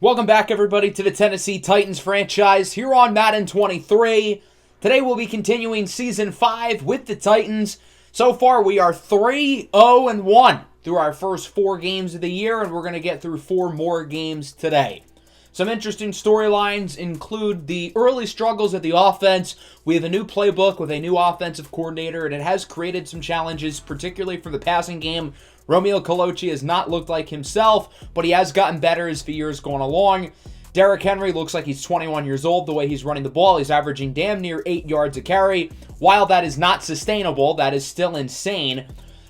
Welcome back, everybody, to the Tennessee Titans franchise here on Madden 23. Today we'll be continuing Season 5 with the Titans. So far, we are 3-0-1 through our first 4 games of the year, and we're going to get through 4 more games today. Some interesting storylines include the early struggles of the offense. We have a new playbook with a new offensive coordinator, and it has created some challenges, particularly for the passing game. Romeo Colocci has not looked like himself, but he has gotten better as the years gone along. Derrick Henry looks like he's 21 years old the way he's running the ball. He's averaging damn near 8 yards a carry. While that is not sustainable, that is still insane.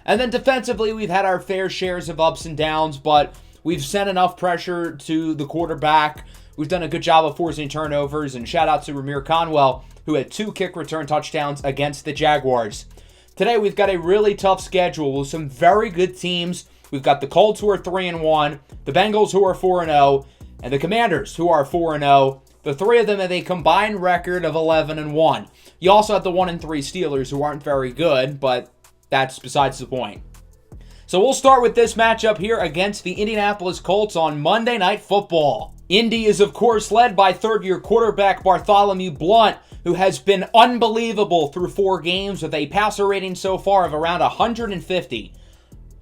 And then defensively, we've had our fair shares of ups and downs, but we've sent enough pressure to the quarterback. We've done a good job of forcing turnovers, and shout out to Ramir Conwell, who had 2 kick return touchdowns against the Jaguars. Today, we've got a really tough schedule with some very good teams. We've got the Colts, who are 3-1, the Bengals, who are 4-0, and the Commanders, who are 4-0. The 3 of them have a combined record of 11-1. You also have the 1-3 Steelers, who aren't very good, but that's besides the point. So we'll start with this matchup here against the Indianapolis Colts on Monday Night Football. Indy is, of course, led by third-year quarterback Bartholomew Blount, who has been unbelievable through 4 games with a passer rating so far of around 150.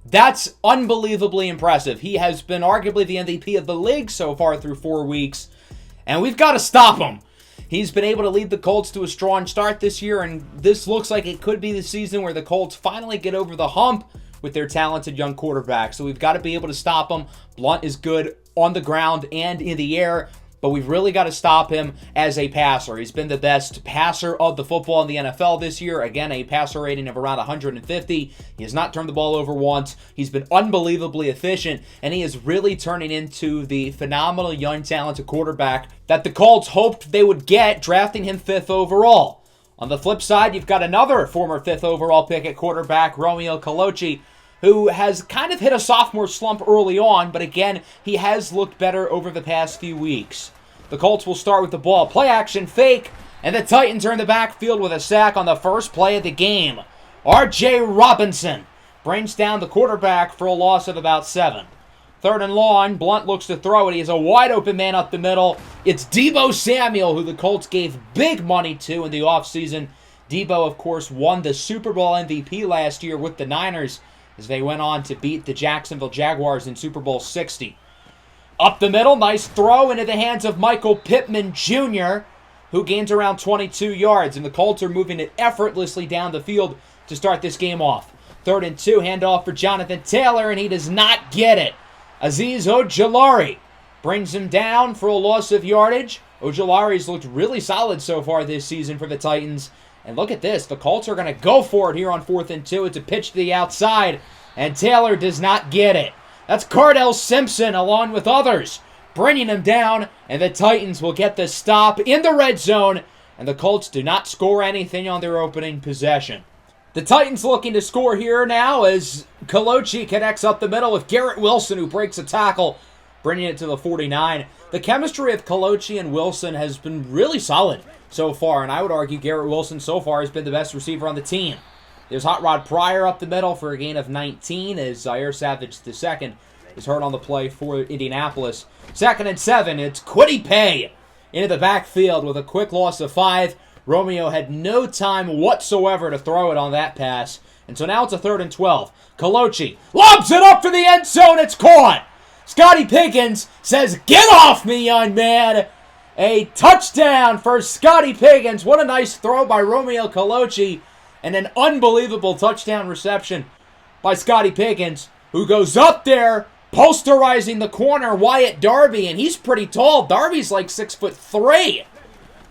That's unbelievably impressive. He has been arguably the MVP of the league so far through 4 weeks, and we've got to stop him. He's been able to lead the Colts to a strong start this year, and this looks like it could be the season where the Colts finally get over the hump with their talented young quarterback. So we've got to be able to stop him. Blount is good on the ground and in the air, but we've really got to stop him as a passer. He's been the best passer of the football in the NFL this year. Again, a passer rating of around 150. He has not turned the ball over once. He's been unbelievably efficient, and he is really turning into the phenomenal young talented quarterback that the Colts hoped they would get, drafting him 5th overall. On the flip side, you've got another former 5th overall pick at quarterback, Romeo Colocci, who has kind of hit a sophomore slump early on, but again, he has looked better over the past few weeks. The Colts will start with the ball. Play action fake, and the Titans are in the backfield with a sack on the first play of the game. R.J. Robinson brings down the quarterback for a loss of about 7. 3rd and long, Blount looks to throw it. He has a wide open man up the middle. It's Deebo Samuel, who the Colts gave big money to in the offseason. Deebo, of course, won the Super Bowl MVP last year with the Niners as they went on to beat the Jacksonville Jaguars in Super Bowl 60. Up the middle, nice throw into the hands of Michael Pittman Jr., who gains around 22 yards, and the Colts are moving it effortlessly down the field to start this game off. 3rd and 2, handoff for Jonathan Taylor, and he does not get it. Azeez Ojulari brings him down for a loss of yardage. Ojulari's looked really solid so far this season for the Titans. And look at this. The Colts are going to go for it here on 4th and 2. It's a pitch to the outside, and Taylor does not get it. That's Cardell Simpson along with others bringing him down, and the Titans will get the stop in the red zone, and the Colts do not score anything on their opening possession. The Titans looking to score here now as Colocci connects up the middle with Garrett Wilson, who breaks a tackle, bringing it to the 49. The chemistry of Colocci and Wilson has been really solid so far, and I would argue Garrett Wilson so far has been the best receiver on the team. There's Hot Rod Pryor up the middle for a gain of 19 as Zaire Savage II is hurt on the play for Indianapolis. 2nd and 7, it's Kwity Paye into the backfield with a quick loss of 5. Romeo had no time whatsoever to throw it on that pass, and so now it's a 3rd and 12. Colocci lobs it up for the end zone, it's caught! Scotty Pickens says, "Get off me, young man!" A touchdown for Scotty Pickens. What a nice throw by Romeo Colocci, and an unbelievable touchdown reception by Scotty Pickens, who goes up there, posterizing the corner, Wyatt Darby, and he's pretty tall. Darby's like 6'3".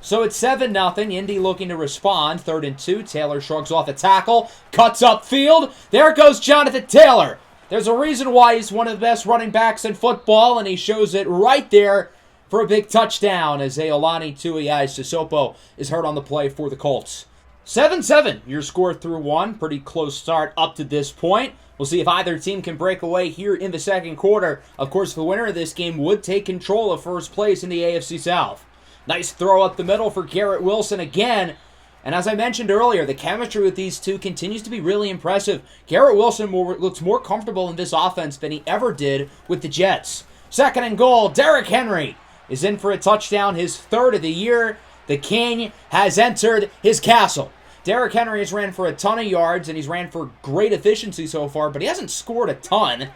So it's 7-0. Indy looking to respond. 3rd and 2. Taylor shrugs off a tackle, cuts upfield. There goes Jonathan Taylor. There's a reason why he's one of the best running backs in football, and he shows it right there for a big touchdown as Aolani Tuiai-Sissopo is hurt on the play for the Colts. 7-7, your score through 1. Pretty close start up to this point. We'll see if either team can break away here in the second quarter. Of course, the winner of this game would take control of first place in the AFC South. Nice throw up the middle for Garrett Wilson again. And as I mentioned earlier, the chemistry with these two continues to be really impressive. Garrett Wilson looks more comfortable in this offense than he ever did with the Jets. 2nd and goal. Derrick Henry is in for a touchdown, his 3rd of the year. The King has entered his castle. Derrick Henry has ran for a ton of yards, and he's ran for great efficiency so far, but he hasn't scored a ton.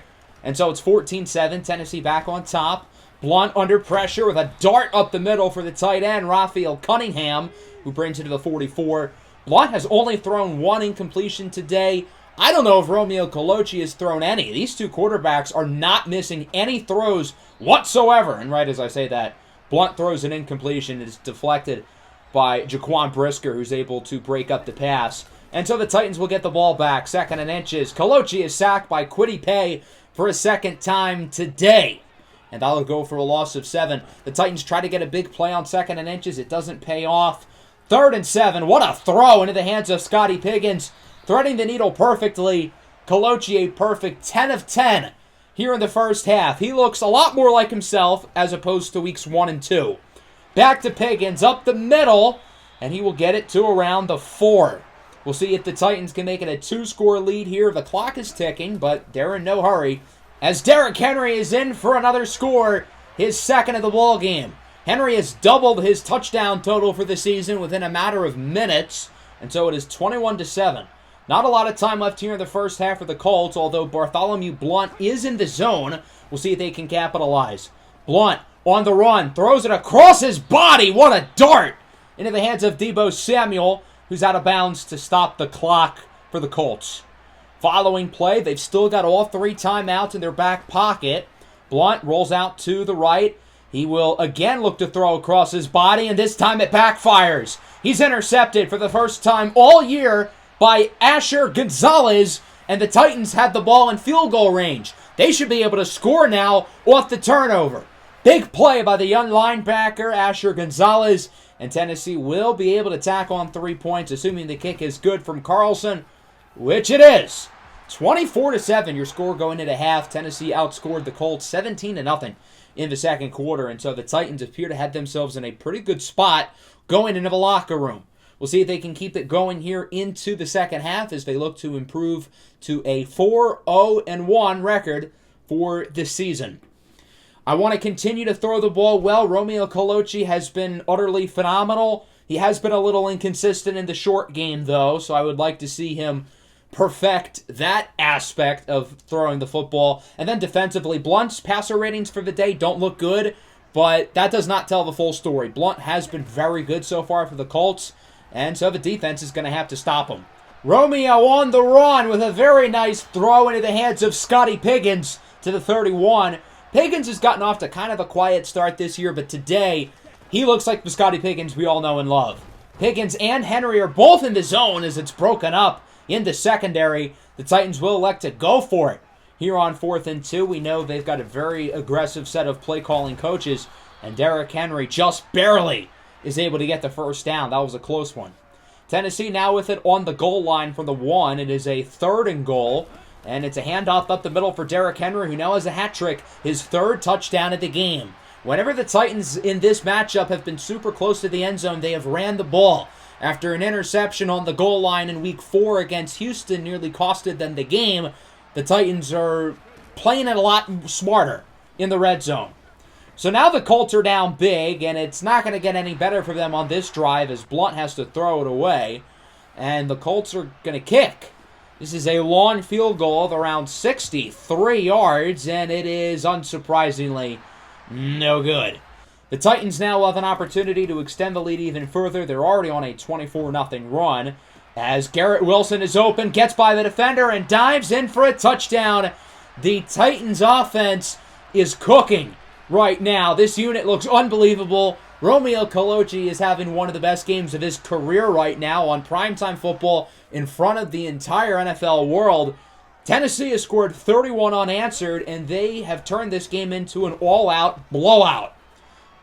And so it's 14-7, Tennessee back on top. Blunt under pressure with a dart up the middle for the tight end, Raphael Cunningham, who brings it to the 44. Blunt has only thrown 1 incompletion today. I don't know if Romeo Colucci has thrown any. These two quarterbacks are not missing any throws whatsoever. And right as I say that, Blunt throws an incompletion. It's deflected by Jaquan Brisker, who's able to break up the pass. And so the Titans will get the ball back. 2nd and inches. Colucci is sacked by Kwity Paye for a 2nd time today. And that'll go for a loss of 7. The Titans try to get a big play on 2nd and inches. It doesn't pay off. 3rd and 7. What a throw into the hands of Scotty Piggins. Threading the needle perfectly. Colucci a perfect 10 of 10 here in the first half. He looks a lot more like himself as opposed to weeks 1 and 2. Back to Piggins up the middle, and he will get it to around the 4. We'll see if the Titans can make it a 2-score lead here. The clock is ticking, but they're in no hurry. As Derrick Henry is in for another score, his 2nd of the ball game. Henry has doubled his touchdown total for the season within a matter of minutes, and so it is 21-7. Not a lot of time left here in the first half for the Colts, although Bartholomew Blunt is in the zone. We'll see if they can capitalize. Blunt on the run, throws it across his body. What a dart! Into the hands of Deebo Samuel, who's out of bounds to stop the clock for the Colts. Following play, they've still got all 3 timeouts in their back pocket. Blunt rolls out to the right. He will again look to throw across his body, and this time it backfires. He's intercepted for the first time all year by Asher Gonzalez, and the Titans have the ball in field goal range. They should be able to score now off the turnover. Big play by the young linebacker, Asher Gonzalez, and Tennessee will be able to tack on 3 points, assuming the kick is good from Carlson, which it is. 24-7, your score going into half. Tennessee outscored the Colts 17-0 in the 2nd quarter, and so the Titans appear to have themselves in a pretty good spot going into the locker room. We'll see if they can keep it going here into the 2nd half as they look to improve to a 4-0-1 record for this season. I want to continue to throw the ball well. Romeo Colucci has been utterly phenomenal. He has been a little inconsistent in the short game, though, so I would like to see him perfect that aspect of throwing the football. And then defensively, Blunt's passer ratings for the day don't look good, but that does not tell the full story. Blunt has been very good so far for the Colts, and so the defense is going to have to stop him. Romeo on the run with a very nice throw into the hands of Scotty Piggins to the 31. Piggins has gotten off to kind of a quiet start this year, but today he looks like the Scotty Piggins we all know and love. Piggins and Henry are both in the zone as it's broken up in the secondary. The Titans will elect to go for it here on 4th and 2. We know they've got a very aggressive set of play-calling coaches, and Derrick Henry just barely is able to get the first down. That was a close one. Tennessee now with it on the goal line from the 1. It is a 3rd and goal, and it's a handoff up the middle for Derrick Henry, who now has a hat trick, his 3rd touchdown of the game. Whenever the Titans in this matchup have been super close to the end zone, they have ran the ball. After an interception on the goal line in Week 4 against Houston nearly costed them the game, the Titans are playing it a lot smarter in the red zone. So now the Colts are down big, and it's not going to get any better for them on this drive as Blunt has to throw it away, and the Colts are going to kick. This is a long field goal of around 63 yards, and it is, unsurprisingly, no good. The Titans now have an opportunity to extend the lead even further. They're already on a 24-0 run as Garrett Wilson is open, gets by the defender, and dives in for a touchdown. The Titans offense is cooking right now. This unit looks unbelievable. Romeo Colucci is having one of the best games of his career right now on primetime football in front of the entire NFL world. Tennessee has scored 31 unanswered, and they have turned this game into an all-out blowout.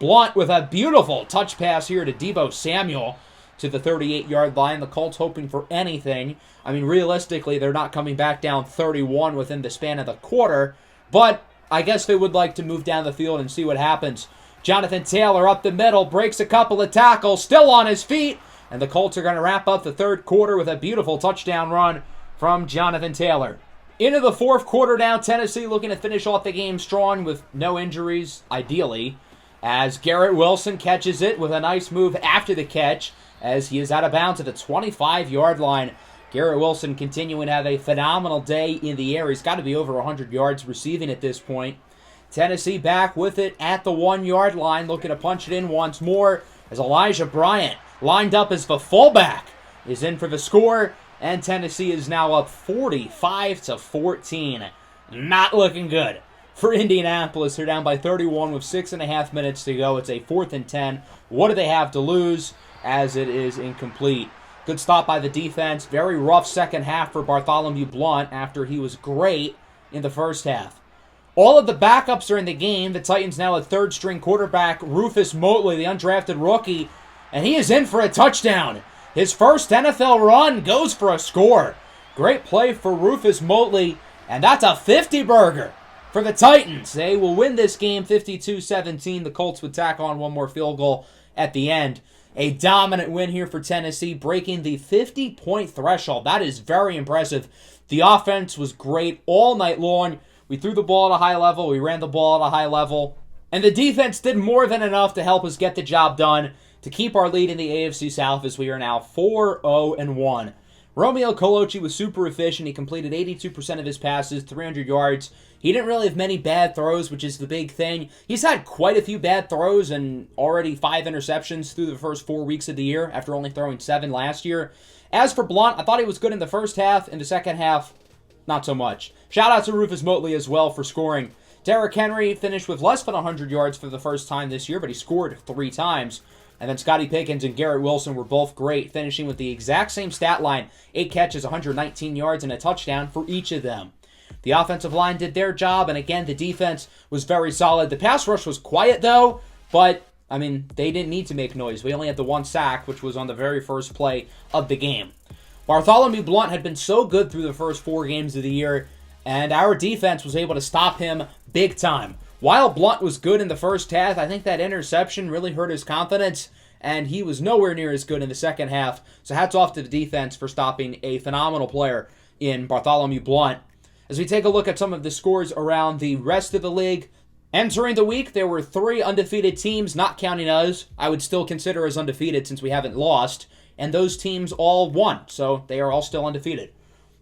Blunt with a beautiful touch pass here to Deebo Samuel to the 38-yard line. The Colts hoping for anything. I mean, realistically, they're not coming back down 31 within the span of the quarter, but I guess they would like to move down the field and see what happens. Jonathan Taylor up the middle, breaks a couple of tackles, still on his feet, and the Colts are going to wrap up the 3rd quarter with a beautiful touchdown run from Jonathan Taylor. Into the fourth quarter now, Tennessee looking to finish off the game strong with no injuries, ideally, as Garrett Wilson catches it with a nice move after the catch as he is out of bounds at the 25-yard line. Garrett Wilson continuing to have a phenomenal day in the air. He's got to be over 100 yards receiving at this point. Tennessee back with it at the 1-yard line, looking to punch it in once more as Elijah Bryant, lined up as the fullback, is in for the score. And Tennessee is now up 45-14. Not looking good for Indianapolis. They're down by 31 with 6.5 minutes to go. It's a 4th and 10. What do they have to lose as it is incomplete? Good stop by the defense. Very rough second half for Bartholomew Blount after he was great in the first half. All of the backups are in the game. The Titans now a third-string quarterback, Rufus Motley, the undrafted rookie, and he is in for a touchdown. His first NFL run goes for a score. Great play for Rufus Motley, and that's a 50-burger for the Titans. They will win this game 52-17. The Colts would tack on one more field goal at the end. A dominant win here for Tennessee, breaking the 50-point threshold. That is very impressive. The offense was great all night long. We threw the ball at a high level. We ran the ball at a high level. And the defense did more than enough to help us get the job done, to keep our lead in the AFC South as we are now 4-0-1. Romeo Colucci was super efficient. He completed 82% of his passes, 300 yards. He didn't really have many bad throws, which is the big thing. He's had quite a few bad throws and already 5 interceptions through the first 4 weeks of the year after only throwing 7 last year. As for Blount, I thought he was good in the first half. In the second half, not so much. Shout out to Rufus Motley as well for scoring. Derrick Henry finished with less than 100 yards for the first time this year, but he scored 3 times. And then Scottie Pickens and Garrett Wilson were both great, finishing with the exact same stat line. 8 catches, 119 yards, and a touchdown for each of them. The offensive line did their job, and again, the defense was very solid. The pass rush was quiet, though, but, I mean, they didn't need to make noise. We only had the 1 sack, which was on the very first play of the game. Bartholomew Blount had been so good through the first 4 games of the year, and our defense was able to stop him big time. While Blount was good in the first half, I think that interception really hurt his confidence, and he was nowhere near as good in the second half. So hats off to the defense for stopping a phenomenal player in Bartholomew Blount. As we take a look at some of the scores around the rest of the league, entering the week, there were 3 undefeated teams, not counting us. I would still consider us undefeated since we haven't lost, and those teams all won, so they are all still undefeated.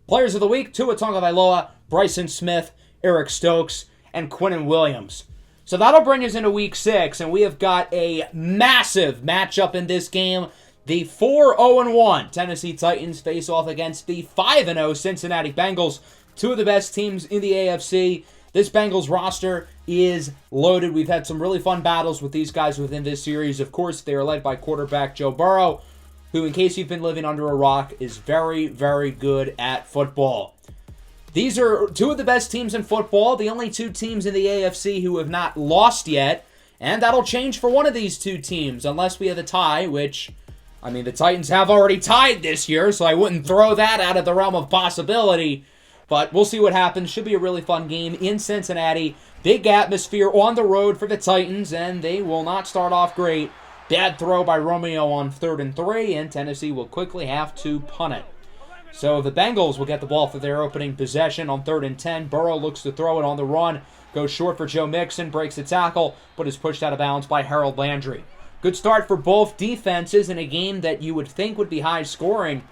Players of the week, Tua Tagovailoa, Bryson Smith, Eric Stokes, and Quinnen Williams. So that'll bring us into week 6, and we have got a massive matchup in this game. The 4-0-1 Tennessee Titans face off against the 5-0 Cincinnati Bengals, 2 of the best teams in the AFC. This Bengals roster is loaded. We've had some really fun battles with these guys within this series. Of course, they are led by quarterback Joe Burrow, who, in case you've been living under a rock, is very, very good at football. These are 2 of the best teams in football, the only 2 teams in the AFC who have not lost yet, and that'll change for one of these 2 teams, unless we have a tie, which, I mean, the Titans have already tied this year, so I wouldn't throw that out of the realm of possibility, but we'll see what happens. Should be a really fun game in Cincinnati. Big atmosphere on the road for the Titans, and they will not start off great. Bad throw by Romeo on 3rd and 3, and Tennessee will quickly have to punt it. So the Bengals will get the ball for their opening possession on 3rd and 10. Burrow looks to throw it on the run. Goes short for Joe Mixon. Breaks the tackle, but is pushed out of bounds by Harold Landry. Good start for both defenses in a game that you would think would be high scoring,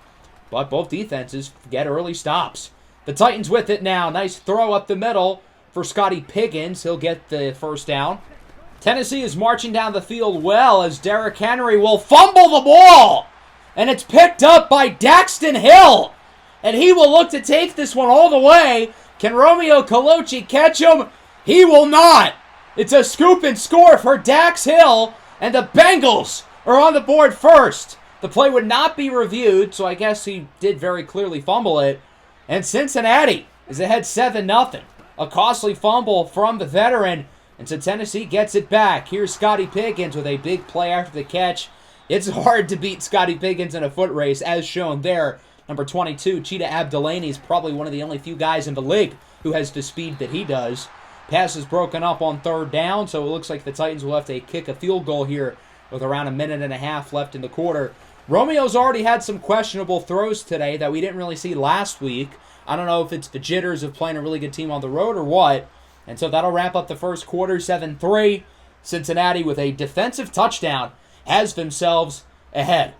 but both defenses get early stops. The Titans with it now. Nice throw up the middle for Scottie Pickens. He'll get the first down. Tennessee is marching down the field well as Derrick Henry will fumble the ball. And it's picked up by Daxton Hill. And he will look to take this one all the way. Can Romeo Colucci catch him? He will not. It's a scoop and score for Dax Hill. And the Bengals are on the board first. The play would not be reviewed, so I guess he did very clearly fumble it. And Cincinnati is ahead 7-0. A costly fumble from the veteran. And so Tennessee gets it back. Here's Scottie Pickens with a big play after the catch. It's hard to beat Scottie Pickens in a foot race, as shown there. Number 22, Cheetah Abdelaney, is probably one of the only few guys in the league who has the speed that he does. Pass is broken up on 3rd down, so it looks like the Titans will have to kick a field goal here with around 1.5 minutes left in the quarter. Romeo's already had some questionable throws today that we didn't really see last week. I don't know if it's the jitters of playing a really good team on the road or what. And so that'll wrap up the first quarter, 7-3. Cincinnati, with a defensive touchdown, has themselves ahead.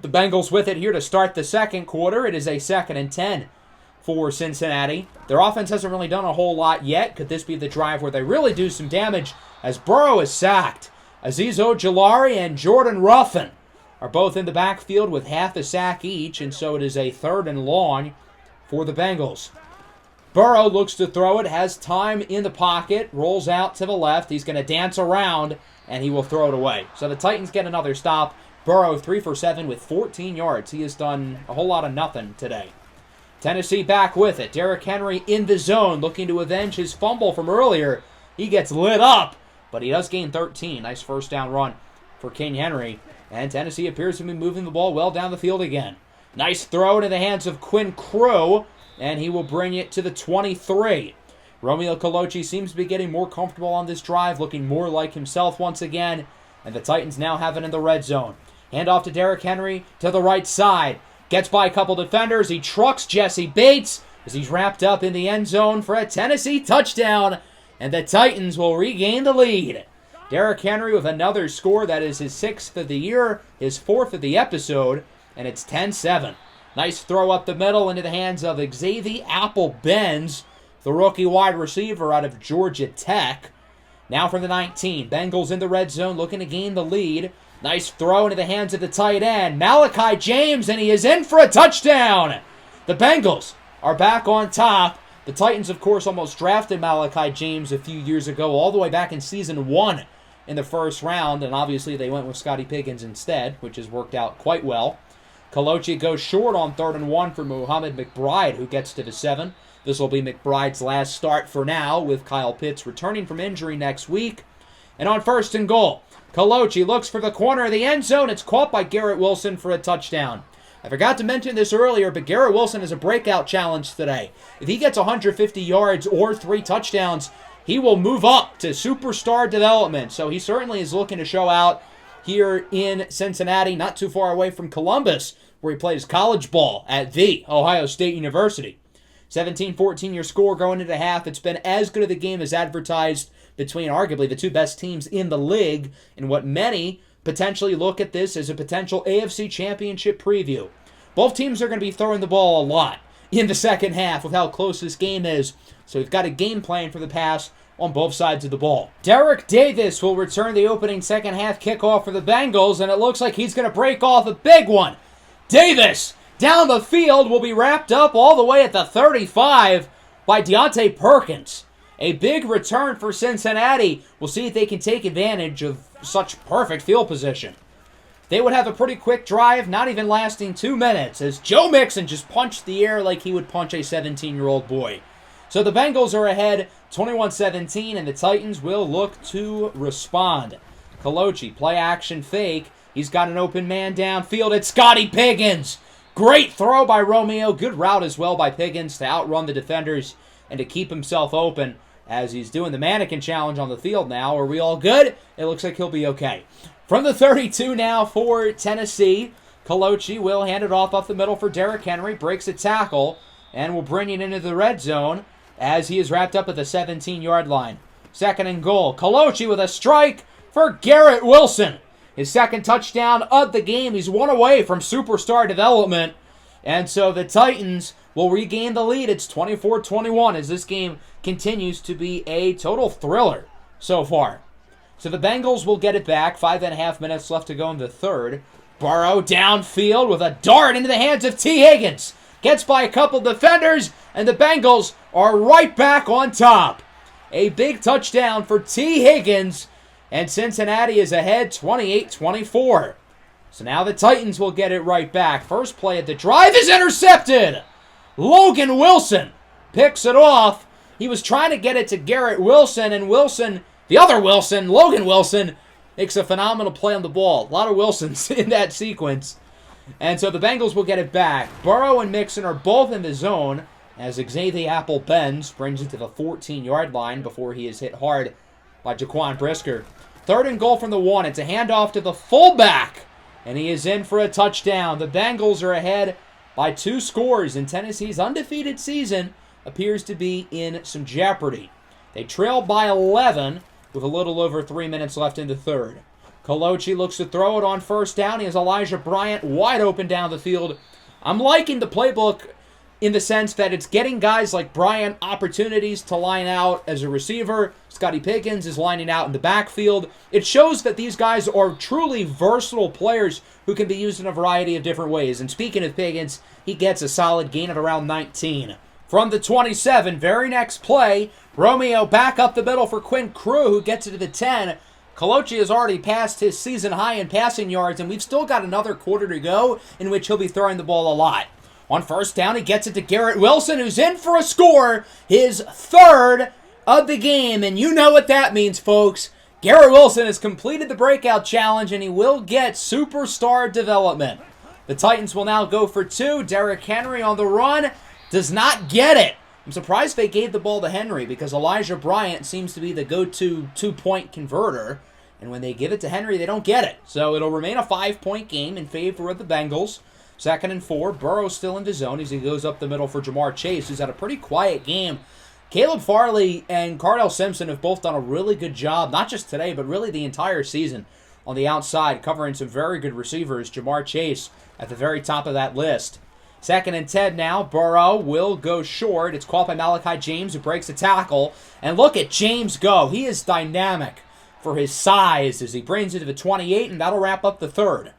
The Bengals with it here to start the second quarter. It is a 2nd and 10 for Cincinnati. Their offense hasn't really done a whole lot yet. Could this be the drive where they really do some damage as Burrow is sacked? Azeez Ojulari and Jordan Ruffin are both in the backfield with half a sack each, and so it is a 3rd and long for the Bengals. Burrow looks to throw it, has time in the pocket, rolls out to the left. He's going to dance around, and he will throw it away. So the Titans get another stop. Burrow 3 for 7 with 14 yards. He has done a whole lot of nothing today. Tennessee back with it. Derrick Henry in the zone, looking to avenge his fumble from earlier. He gets lit up, but he does gain 13. Nice first down run for King Henry. And Tennessee appears to be moving the ball well down the field again. Nice throw into the hands of Quinn Crew, and he will bring it to the 23. Romeo Colucci seems to be getting more comfortable on this drive, looking more like himself once again. And the Titans now have it in the red zone. Hand off to Derrick Henry to the right side. Gets by a couple defenders. He trucks Jesse Bates as he's wrapped up in the end zone for a Tennessee touchdown. And the Titans will regain the lead. Derrick Henry with another score. That is his 6th of the year, his 4th of the episode, and it's 10-7. Nice throw up the middle into the hands of Xavier Apple-Benz, the rookie wide receiver out of Georgia Tech. Now from the 19, Bengals in the red zone looking to gain the lead. Nice throw into the hands of the tight end, Malachi James, and he is in for a touchdown. The Bengals are back on top. The Titans, of course, almost drafted Malachi James a few years ago, all the way back in season 1 in the first round, and obviously they went with Scotty Pickens instead, which has worked out quite well. Colucci goes short on 3rd and 1 for Muhammad McBride, who gets to the 7. This will be McBride's last start for now, with Kyle Pitts returning from injury next week. And on 1st and goal, Colucci looks for the corner of the end zone. It's caught by Garrett Wilson for a touchdown. I forgot to mention this earlier, but Garrett Wilson has a breakout challenge today. If he gets 150 yards or 3 touchdowns, he will move up to superstar development. So he certainly is looking to show out here in Cincinnati, not too far away from Columbus, where he plays college ball at The Ohio State University. 17-14 your score going into half. It's been as good of a game as advertised between arguably the two best teams in the league, and what many potentially look at this as a potential AFC Championship preview. Both teams are going to be throwing the ball a lot in the second half with how close this game is, so we've got a game plan for the pass on both sides of the ball. Derek Davis will return the opening second half kickoff for the Bengals, and it looks like he's going to break off a big one. Davis down the field will be wrapped up all the way at the 35 by Deontay Perkins. A big return for Cincinnati. We'll see if they can take advantage of such perfect field position. They would have a pretty quick drive, not even lasting 2 minutes, as Joe Mixon just punched the air like he would punch a 17-year-old boy. So the Bengals are ahead 21-17, and the Titans will look to respond. Colucci, play action fake. He's got an open man downfield. It's Scotty Pickens. Great throw by Romeo. Good route as well by Pickens to outrun the defenders and to keep himself open as he's doing the mannequin challenge on the field now. Are we all good? It looks like he'll be okay. From the 32 now for Tennessee, Colucci will hand it off the middle for Derrick Henry, breaks a tackle, and will bring it into the red zone as he is wrapped up at the 17-yard line. 2nd and goal. Colucci with a strike for Garrett Wilson. His 2nd touchdown of the game. He's 1 away from superstar development. And so the Titans will regain the lead. It's 24-21 as this game continues to be a total thriller so far. So the Bengals will get it back. 5.5 minutes left to go in the third. Burrow downfield with a dart into the hands of T. Higgins. Gets by a couple defenders, and the Bengals are right back on top. A big touchdown for T. Higgins, and Cincinnati is ahead 28-24. So now the Titans will get it right back. First play of the drive is intercepted. Logan Wilson picks it off. He was trying to get it to Garrett Wilson, and Wilson, the other Wilson, Logan Wilson, makes a phenomenal play on the ball. A lot of Wilsons in that sequence. And so the Bengals will get it back. Burrow and Mixon are both in the zone as Xavier Apple-Benz brings it to the 14-yard line before he is hit hard by Jaquan Brisker. 3rd and goal from the 1. It's a handoff to the fullback, and he is in for a touchdown. The Bengals are ahead by 2 scores, and Tennessee's undefeated season appears to be in some jeopardy. They trail by 11 with a little over 3 minutes left in the third. Colocci looks to throw it on first down. He has Elijah Bryant wide open down the field. I'm liking the playbook in the sense that it's getting guys like Bryant opportunities to line out as a receiver. Scotty Pickens is lining out in the backfield. It shows that these guys are truly versatile players who can be used in a variety of different ways. And speaking of Pickens, he gets a solid gain of around 19. From the 27, very next play, Romeo back up the middle for Quinn Crew, who gets it to the 10. Colocci has already passed his season high in passing yards, and we've still got another quarter to go in which he'll be throwing the ball a lot. On first down, he gets it to Garrett Wilson, who's in for a score, his third of the game. And you know what that means, folks. Garrett Wilson has completed the breakout challenge, and he will get superstar development. The Titans will now go for 2. Derrick Henry on the run does not get it. I'm surprised they gave the ball to Henry because Elijah Bryant seems to be the go-to 2-point converter. And when they give it to Henry, they don't get it. So it'll remain a 5-point game in favor of the Bengals. 2nd and 4. Burrow still in the zone as he goes up the middle for Jamar Chase, who's had a pretty quiet game. Caleb Farley and Cardell Simpson have both done a really good job, not just today, but really the entire season on the outside, covering some very good receivers. Jamar Chase at the very top of that list. 2nd and 10 now. Burrow will go short. It's caught by Malachi James, who breaks the tackle. And look at James go. He is dynamic for his size as he brings it to the 28, and that'll wrap up the third.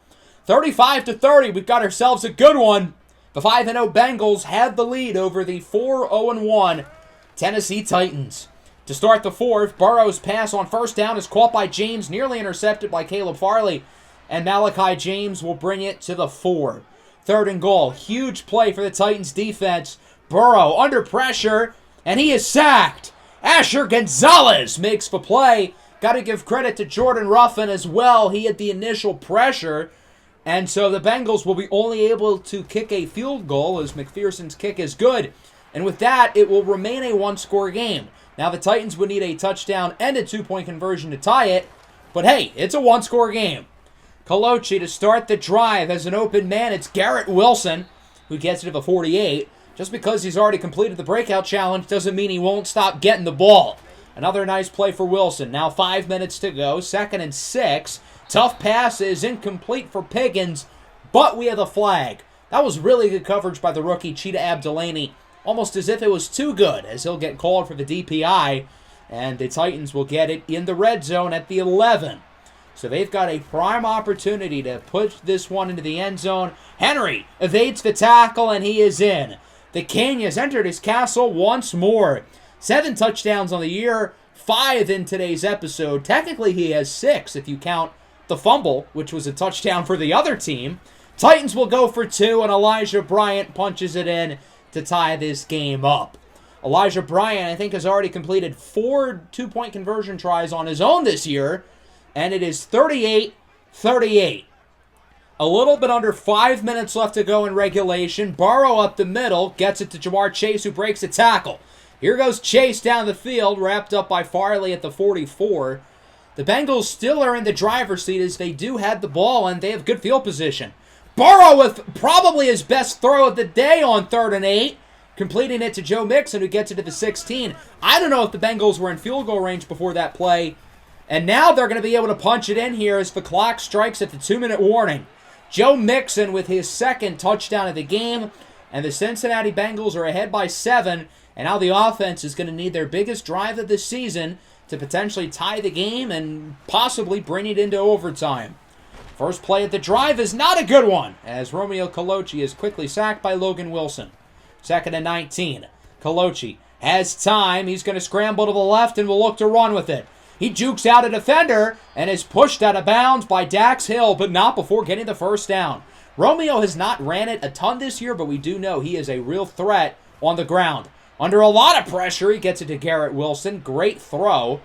35-30, we've got ourselves a good one. The 5-0 Bengals have the lead over the 4-0-1 Tennessee Titans. To start the fourth, Burrow's pass on first down is caught by James, nearly intercepted by Caleb Farley, and Malachi James will bring it to the 4. 3rd and goal. Huge play for the Titans defense. Burrow under pressure, and he is sacked. Asher Gonzalez makes the play. Got to give credit to Jordan Ruffin as well. He had the initial pressure, and so the Bengals will be only able to kick a field goal as McPherson's kick is good. And with that, it will remain a 1-score game. Now the Titans would need a touchdown and a 2-point conversion to tie it, but hey, it's a 1-score game. Colocci to start the drive as an open man. It's Garrett Wilson who gets it to the 48. Just because he's already completed the breakout challenge doesn't mean he won't stop getting the ball. Another nice play for Wilson. Now 5 minutes to go. 2nd and 6. Tough pass is incomplete for Pickens, but we have a flag. That was really good coverage by the rookie Cheetah Abdelaney, almost as if it was too good, as he'll get called for the DPI, and the Titans will get it in the red zone at the 11. So they've got a prime opportunity to put this one into the end zone. Henry evades the tackle, and he is in. The King has entered his castle once more. 7 touchdowns on the year, 5 in today's episode. Technically, he has 6 if you count the fumble, which was a touchdown for the other team. Titans will go for 2, and Elijah Bryant punches it in to tie this game up. Elijah Bryant, I think, has already completed 4 2-point conversion tries on his own this year, and it is 38-38. A little bit under 5 minutes left to go in regulation. Burrow up the middle, gets it to Jamar Chase, who breaks a tackle. Here goes Chase down the field, wrapped up by Farley at the 44. The Bengals still are in the driver's seat as they do have the ball, and they have good field position. Burrow with probably his best throw of the day on 3rd and 8, completing it to Joe Mixon, who gets it to the 16. I don't know if the Bengals were in field goal range before that play, and now they're going to be able to punch it in here as the clock strikes at the 2-minute warning. Joe Mixon with his 2nd touchdown of the game, and the Cincinnati Bengals are ahead by 7, and now the offense is going to need their biggest drive of the season to potentially tie the game and possibly bring it into overtime. First play of the drive is not a good one, as Romeo Colocci is quickly sacked by Logan Wilson. 2nd and 19. Colocci has time. He's going to scramble to the left and will look to run with it. He jukes out a defender and is pushed out of bounds by Dax Hill, but not before getting the first down. Romeo has not ran it a ton this year, but we do know he is a real threat on the ground. Under a lot of pressure, he gets it to Garrett Wilson. Great throw.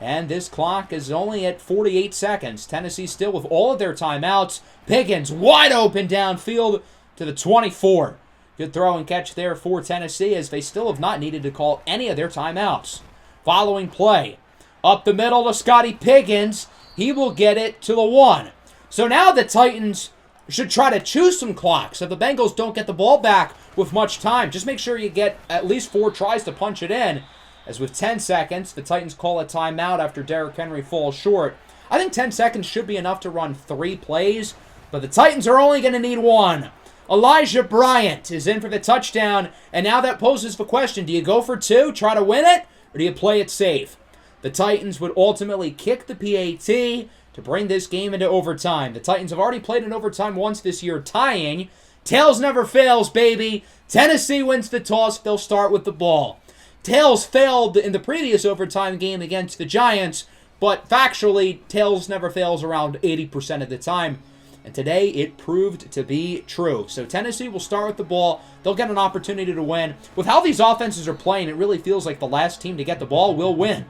And this clock is only at 48 seconds. Tennessee still with all of their timeouts. Pickens wide open downfield to the 24. Good throw and catch there for Tennessee as they still have not needed to call any of their timeouts. Following play. Up the middle to Scotty Pickens. He will get it to the 1. So now the Titans should try to choose some clocks. If the Bengals don't get the ball back with much time, just make sure you get at least 4 tries to punch it in. As with 10 seconds, the Titans call a timeout after Derrick Henry falls short. I think 10 seconds should be enough to run 3 plays, but the Titans are only going to need 1. Elijah Bryant is in for the touchdown, and now that poses the question, do you go for 2, try to win it, or do you play it safe? The Titans would ultimately kick the PAT to bring this game into overtime. The Titans have already played in overtime once this year, tying. Tails never fails, baby. Tennessee wins the toss. They'll start with the ball. Tails failed in the previous overtime game against the Giants, but factually, Tails never fails around 80% of the time. And today, it proved to be true. So Tennessee will start with the ball. They'll get an opportunity to win. With how these offenses are playing, it really feels like the last team to get the ball will win.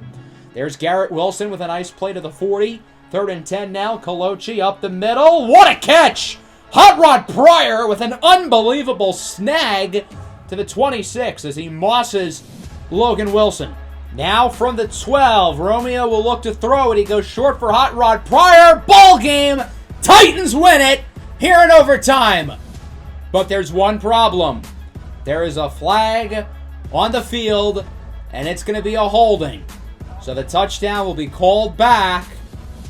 There's Garrett Wilson with a nice play to the 40. 3rd and 10 now. Colochi up the middle. What a catch! Hot Rod Pryor with an unbelievable snag to the 26 as he mosses Logan Wilson. Now from the 12, Romeo will look to throw it. He goes short for Hot Rod Pryor. Ball game! Titans win it here in overtime. But there's one problem. There is a flag on the field, and it's going to be a holding. So the touchdown will be called back,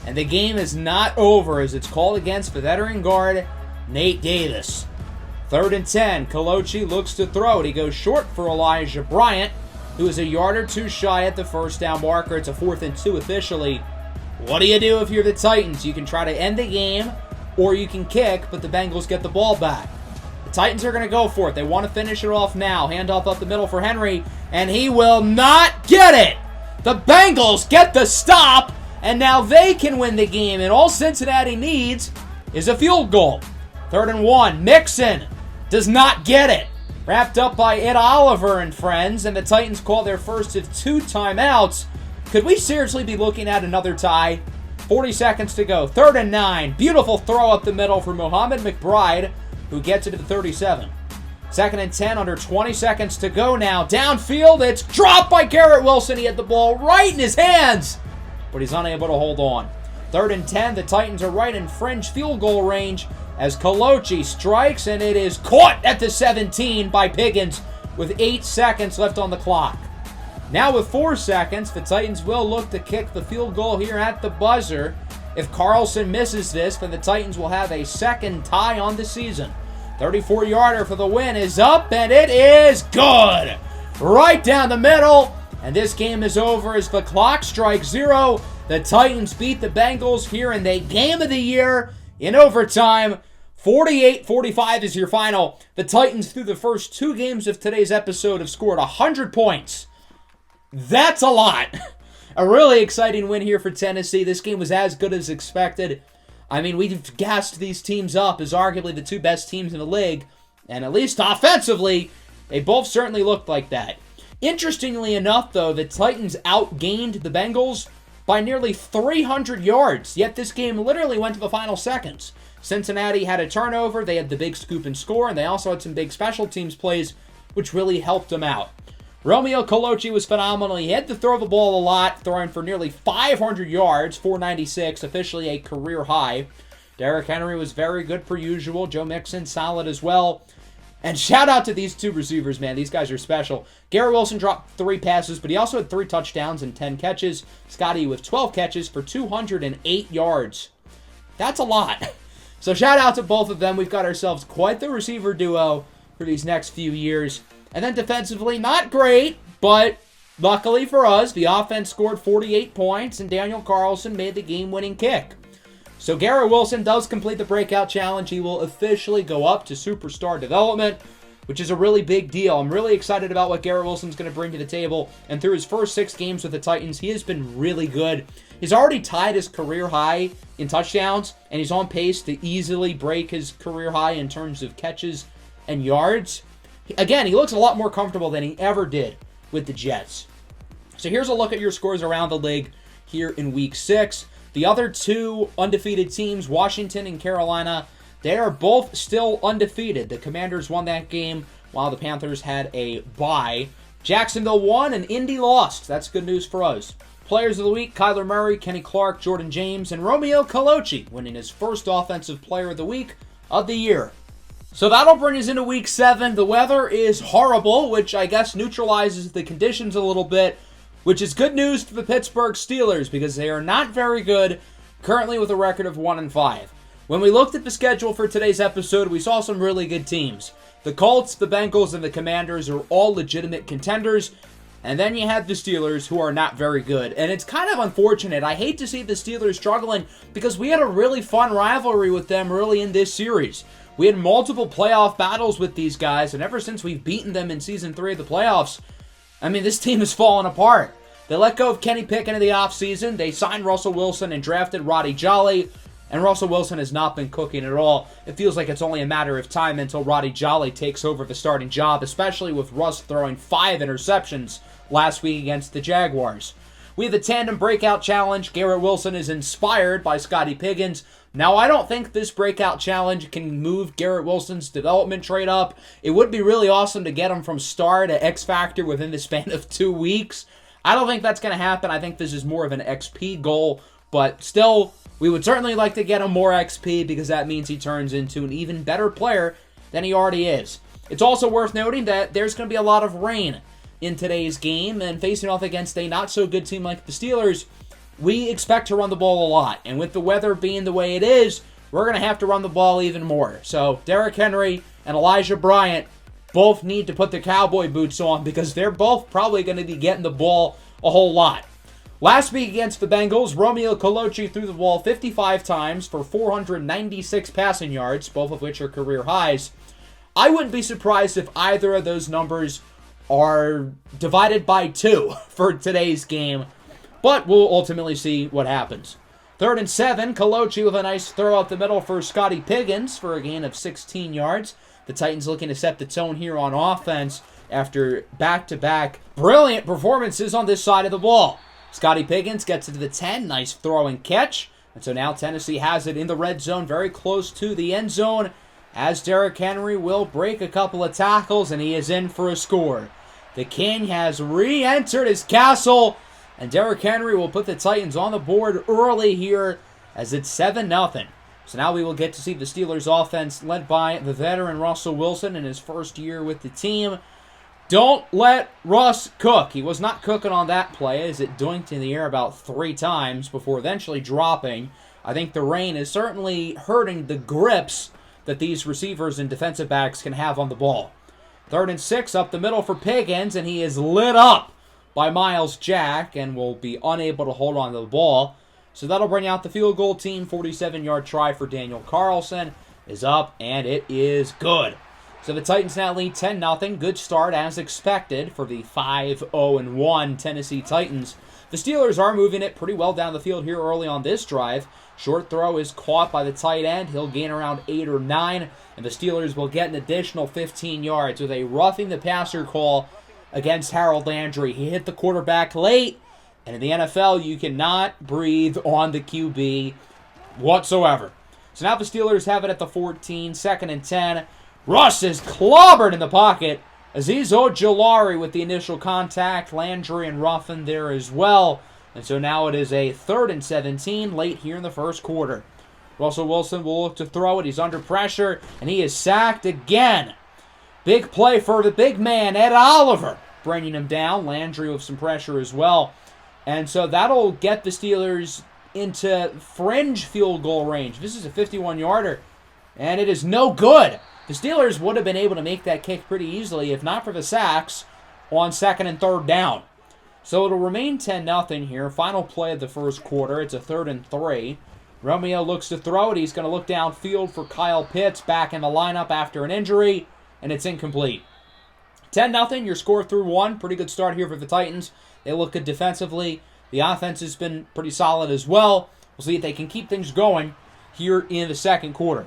and the game is not over as it's called against the veteran guard, Nate Davis. 3rd and 10, Colochi looks to throw it. He goes short for Elijah Bryant, who is a yard or 2 shy at the first down marker. It's a 4th and 2 officially. What do you do if you're the Titans? You can try to end the game, or you can kick, but the Bengals get the ball back. The Titans are going to go for it. They want to finish it off now. Handoff up the middle for Henry, and he will not get it. The Bengals get the stop, and now they can win the game, and all Cincinnati needs is a field goal. 3rd and 1. Mixon does not get it. Wrapped up by Ed Oliver and friends, and the Titans call their first of 2 timeouts. Could we seriously be looking at another tie? 40 seconds to go. 3rd and 9. Beautiful throw up the middle for Mohamed McBride, who gets it to the 37. 2nd and 10, under 20 seconds to go now. Downfield, it's dropped by Garrett Wilson. He had the ball right in his hands, but he's unable to hold on. 3rd and 10, the Titans are right in fringe field goal range as Colochi strikes, and it is caught at the 17 by Piggins with 8 seconds left on the clock. Now with 4 seconds, the Titans will look to kick the field goal here at the buzzer. If Carlson misses this, then the Titans will have a second tie on the season. 34-yarder for the win is up, and it is good! Right down the middle, and this game is over as the clock strikes 0. The Titans beat the Bengals here in the game of the year in overtime. 48-45 is your final. The Titans, through the first 2 games of today's episode, have scored 100 points. That's a lot. A really exciting win here for Tennessee. This game was as good as expected. I mean, we've gassed these teams up as arguably the 2 best teams in the league, and at least offensively, they both certainly looked like that. Interestingly enough, though, the Titans outgained the Bengals by nearly 300 yards, yet this game literally went to the final seconds. Cincinnati had a turnover, they had the big scoop and score, and they also had some big special teams plays, which really helped them out. Romeo Colochi was phenomenal. He had to throw the ball a lot, throwing for nearly 500 yards, 496, officially a career high. Derrick Henry was very good per usual. Joe Mixon, solid as well. And shout out to these 2 receivers, man. These guys are special. Garrett Wilson dropped 3 passes, but he also had 3 touchdowns and 10 catches. Scotty with 12 catches for 208 yards. That's a lot. So shout out to both of them. We've got ourselves quite the receiver duo for these next few years. And then defensively, not great, but luckily for us, the offense scored 48 points, and Daniel Carlson made the game-winning kick. So Garrett Wilson does complete the breakout challenge. He will officially go up to superstar development, which is a really big deal. I'm really excited about what Garrett Wilson's going to bring to the table. And through his first 6 games with the Titans, he has been really good. He's already tied his career high in touchdowns, and he's on pace to easily break his career high in terms of catches and yards. Again, he looks a lot more comfortable than he ever did with the Jets. So here's a look at your scores around the league here in Week 6. The other 2 undefeated teams, Washington and Carolina, they are both still undefeated. The Commanders won that game while the Panthers had a bye. Jacksonville won and Indy lost. That's good news for us. Players of the week, Kyler Murray, Kenny Clark, Jordan James, and Romeo Colochi winning his first Offensive Player of the Week of the year. So that'll bring us into week 7. The weather is horrible, which I guess neutralizes the conditions a little bit, which is good news for the Pittsburgh Steelers because they are not very good, currently with a record of 1-5. When we looked at the schedule for today's episode, we saw some really good teams. The Colts, the Bengals, and the Commanders are all legitimate contenders. And then you have the Steelers, who are not very good. And it's kind of unfortunate. I hate to see the Steelers struggling because we had a really fun rivalry with them early in this series. We had multiple playoff battles with these guys, and ever since we've beaten them in Season 3 of the playoffs, I mean, this team has fallen apart. They let go of Kenny Pickett in the offseason. They signed Russell Wilson and drafted Roddy Jolly. And Russell Wilson has not been cooking at all. It feels like it's only a matter of time until Roddy Jolly takes over the starting job, especially with Russ throwing 5 interceptions last week against the Jaguars. We have the Tandem Breakout Challenge. Garrett Wilson is inspired by Scotty Piggins. Now, I don't think this Breakout Challenge can move Garrett Wilson's development trade up. It would be really awesome to get him from star to X Factor within the span of 2 weeks. I don't think that's going to happen. I think this is more of an XP goal, but still, we would certainly like to get him more XP because that means he turns into an even better player than he already is. It's also worth noting that there's going to be a lot of rain in today's game, and facing off against a not-so-good team like the Steelers, we expect to run the ball a lot. And with the weather being the way it is, we're going to have to run the ball even more. So Derrick Henry and Elijah Bryant both need to put their cowboy boots on because they're both probably going to be getting the ball a whole lot. Last week against the Bengals, Romeo Colucci threw the ball 55 times for 496 passing yards, both of which are career highs. I wouldn't be surprised if either of those numbers are divided by 2 for today's game, but we'll ultimately see what happens. 3rd and 7, Colucci with a nice throw up the middle for Scotty Piggins for a gain of 16 yards. The Titans looking to set the tone here on offense after back-to-back brilliant performances on this side of the ball. Scotty Piggins gets it to the 10, nice throw and catch. And so now Tennessee has it in the red zone, very close to the end zone, as Derrick Henry will break a couple of tackles, and he is in for a score. The King has re-entered his castle, and Derrick Henry will put the Titans on the board early here as it's 7-0. So now we will get to see the Steelers offense led by the veteran Russell Wilson in his first year with the team. Don't let Russ cook. He was not cooking on that play as it doinked in the air about 3 times before eventually dropping. I think the rain is certainly hurting the grips that these receivers and defensive backs can have on the ball. 3rd and 6 up the middle for Piggins, and he is lit up by Miles Jack and will be unable to hold on to the ball. So that'll bring out the field goal team. 47-yard try for Daniel Carlson is up, and it is good. So the Titans now lead 10-0. Good start as expected for the 5-0-1 Tennessee Titans. The Steelers are moving it pretty well down the field here early on this drive. Short throw is caught by the tight end. He'll gain around 8 or 9, and the Steelers will get an additional 15 yards with a roughing the passer call against Harold Landry. He hit the quarterback late, and in the NFL, you cannot breathe on the QB whatsoever. So now the Steelers have it at the 14, 2nd and 10. Russ is clobbered in the pocket. Azeez Ojulari with the initial contact. Landry and Ruffin there as well. And so now it is a 3rd and 17 late here in the first quarter. Russell Wilson will look to throw it. He's under pressure, and he is sacked again. Big play for the big man, Ed Oliver, bringing him down. Landry with some pressure as well. And so that'll get the Steelers into fringe field goal range. This is a 51-yarder, and it is no good. The Steelers would have been able to make that kick pretty easily if not for the sacks on 2nd and 3rd down. So it'll remain 10-0 here. Final play of the first quarter. It's a 3rd and 3. Romeo looks to throw it. He's going to look downfield for Kyle Pitts back in the lineup after an injury, and it's incomplete. 10-0, your score through 1. Pretty good start here for the Titans. They look good defensively. The offense has been pretty solid as well. We'll see if they can keep things going here in the second quarter.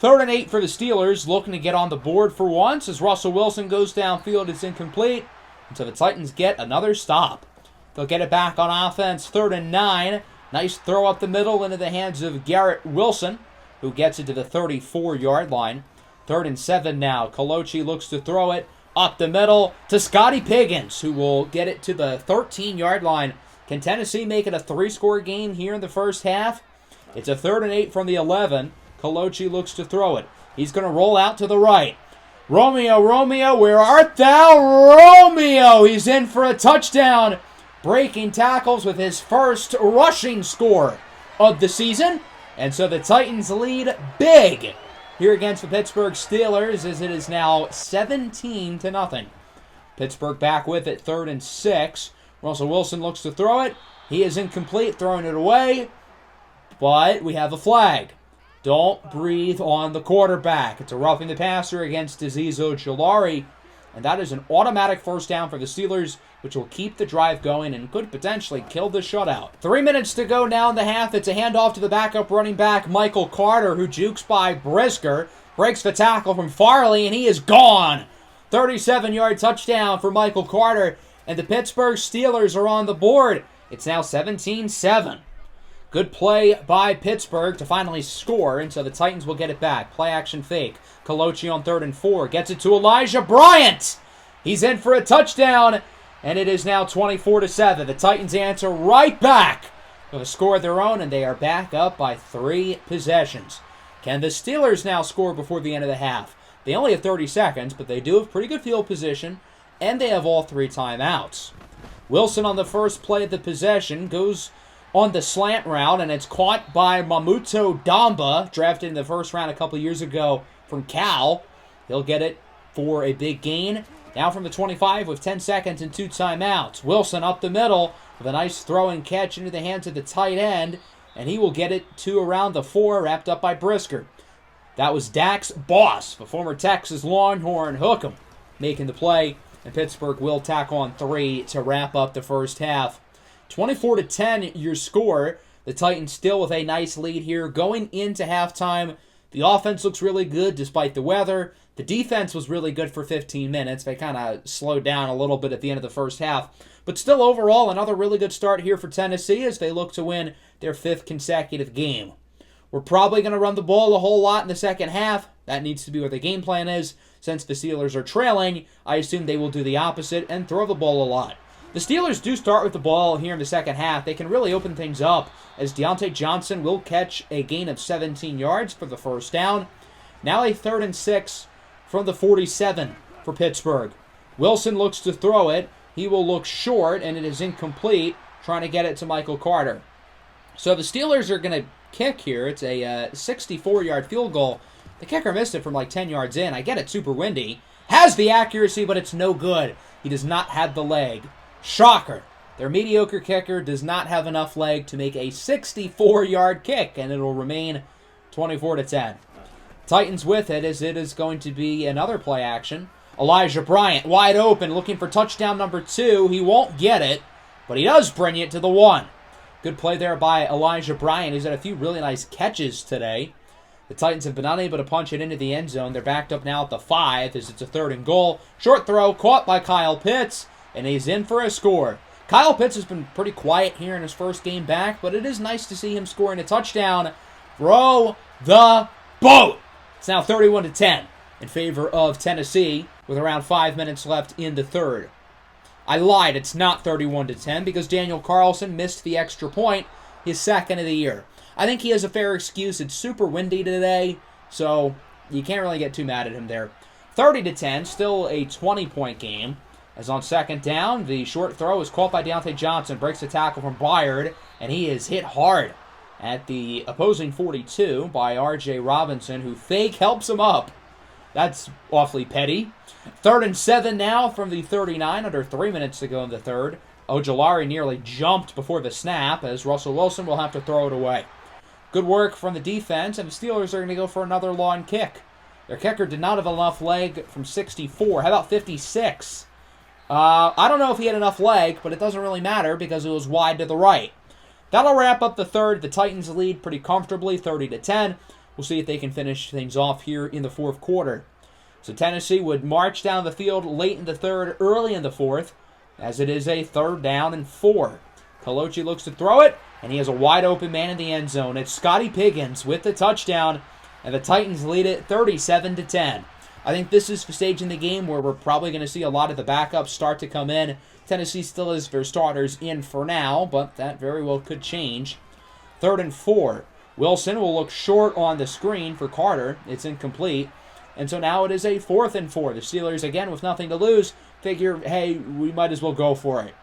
3rd and 8 for the Steelers, looking to get on the board for once as Russell Wilson goes downfield. It's incomplete. And so the Titans get another stop. They'll get it back on offense. 3rd and 9. Nice throw up the middle into the hands of Garrett Wilson, who gets it to the 34-yard line. 3rd and 7 now. Colucci looks to throw it up the middle to Scotty Piggins, who will get it to the 13-yard line. Can Tennessee make it a 3-score game here in the first half? It's a 3rd and 8 from the 11. Colocci looks to throw it. He's going to roll out to the right. Romeo, where art thou? Romeo! He's in for a touchdown. Breaking tackles with his first rushing score of the season. And so the Titans lead big here against the Pittsburgh Steelers as it is now 17-0. Pittsburgh back with it, 3rd and 6. Russell Wilson looks to throw it. He is incomplete, throwing it away. But we have a flag. Don't breathe on the quarterback. It's a roughing the passer against Azeez Ojulari. And that is an automatic first down for the Steelers, which will keep the drive going and could potentially kill the shutout. 3 minutes to go now in the half. It's a handoff to the backup running back, Michael Carter, who jukes by Brisker. Breaks the tackle from Farley, and he is gone. 37-yard touchdown for Michael Carter. And the Pittsburgh Steelers are on the board. It's now 17-7. Good play by Pittsburgh to finally score, and so the Titans will get it back. Play action fake. Colocci on 3rd and 4. Gets it to Elijah Bryant. He's in for a touchdown, and it is now 24-7. The Titans answer right back with a score of their own, and they are back up by 3 possessions. Can the Steelers now score before the end of the half? They only have 30 seconds, but they do have pretty good field position, and they have all 3 timeouts. Wilson on the first play of the possession goes on the slant route, and it's caught by Mamuto Damba, drafted in the first round a couple years ago from Cal. He'll get it for a big gain. Now from the 25 with 10 seconds and 2 timeouts. Wilson up the middle with a nice throw and catch into the hands of the tight end, and he will get it to around the 4, wrapped up by Brisker. That was Dax Boss, the former Texas Longhorn, Hookem, making the play, and Pittsburgh will tack on 3 to wrap up the first half. 24-10 your score. The Titans still with a nice lead here. Going into halftime, the offense looks really good despite the weather. The defense was really good for 15 minutes. They kind of slowed down a little bit at the end of the first half. But still, overall, another really good start here for Tennessee as they look to win their 5th consecutive game. We're probably going to run the ball a whole lot in the second half. That needs to be what the game plan is. Since the Steelers are trailing, I assume they will do the opposite and throw the ball a lot. The Steelers do start with the ball here in the second half. They can really open things up as Deontay Johnson will catch a gain of 17 yards for the first down. Now a 3rd and 6 from the 47 for Pittsburgh. Wilson looks to throw it. He will look short, and it is incomplete, trying to get it to Michael Carter. So the Steelers are going to kick here. It's a 64-yard field goal. The kicker missed it from like 10 yards in. I get it, super windy. Has the accuracy, but it's no good. He does not have the leg. Shocker. Their mediocre kicker does not have enough leg to make a 64-yard kick, and it'll remain 24-10. Titans with it as it is going to be another play action. Elijah Bryant wide open, looking for touchdown number 2. He won't get it, but he does bring it to the 1. Good play there by Elijah Bryant. He's had a few really nice catches today. The Titans have been unable to punch it into the end zone. They're backed up now at the 5 as it's a 3rd and goal. Short throw caught by Kyle Pitts, and he's in for a score. Kyle Pitts has been pretty quiet here in his first game back, but it is nice to see him scoring a touchdown. Row the boat! It's now 31-10 in favor of Tennessee with around 5 minutes left in the third. I lied, it's not 31-10 because Daniel Carlson missed the extra point, his 2nd of the year. I think he has a fair excuse. It's super windy today, so you can't really get too mad at him there. 30-10, still a 20-point game. As on 2nd down, the short throw is caught by Deontay Johnson, breaks the tackle from Byard, and he is hit hard at the opposing 42 by R.J. Robinson, who fake helps him up. That's awfully petty. 3rd and 7 now from the 39, under 3 minutes to go in the third. Ojulari nearly jumped before the snap as Russell Wilson will have to throw it away. Good work from the defense, and the Steelers are going to go for another long kick. Their kicker did not have enough leg from 64. How about 56? I don't know if he had enough leg, but it doesn't really matter because it was wide to the right. That'll wrap up the third. The Titans lead pretty comfortably, 30-10. We'll see if they can finish things off here in the fourth quarter. So Tennessee would march down the field late in the third, early in the fourth, as it is a 3rd down and 4. Colocci looks to throw it, and he has a wide open man in the end zone. It's Scotty Piggins with the touchdown, and the Titans lead it 37-10. I think this is the stage in the game where we're probably going to see a lot of the backups start to come in. Tennessee still has their starters in for now, but that very well could change. 3rd and 4. Wilson will look short on the screen for Carter. It's incomplete. And so now it is a 4th and 4. The Steelers, again, with nothing to lose, figure, hey, we might as well go for it.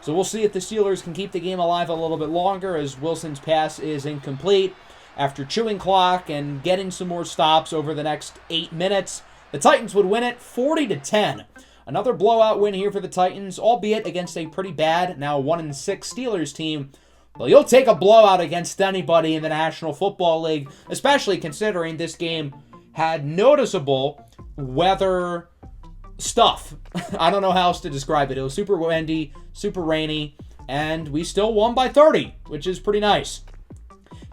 So we'll see if the Steelers can keep the game alive a little bit longer, as Wilson's pass is incomplete. After chewing clock and getting some more stops over the next 8 minutes, the Titans would win it 40-10. Another blowout win here for the Titans, albeit against a pretty bad, now 1-6 Steelers team. Well, you'll take a blowout against anybody in the National Football League, especially considering this game had noticeable weather stuff. I don't know how else to describe it. It was super windy, super rainy, and we still won by 30, which is pretty nice.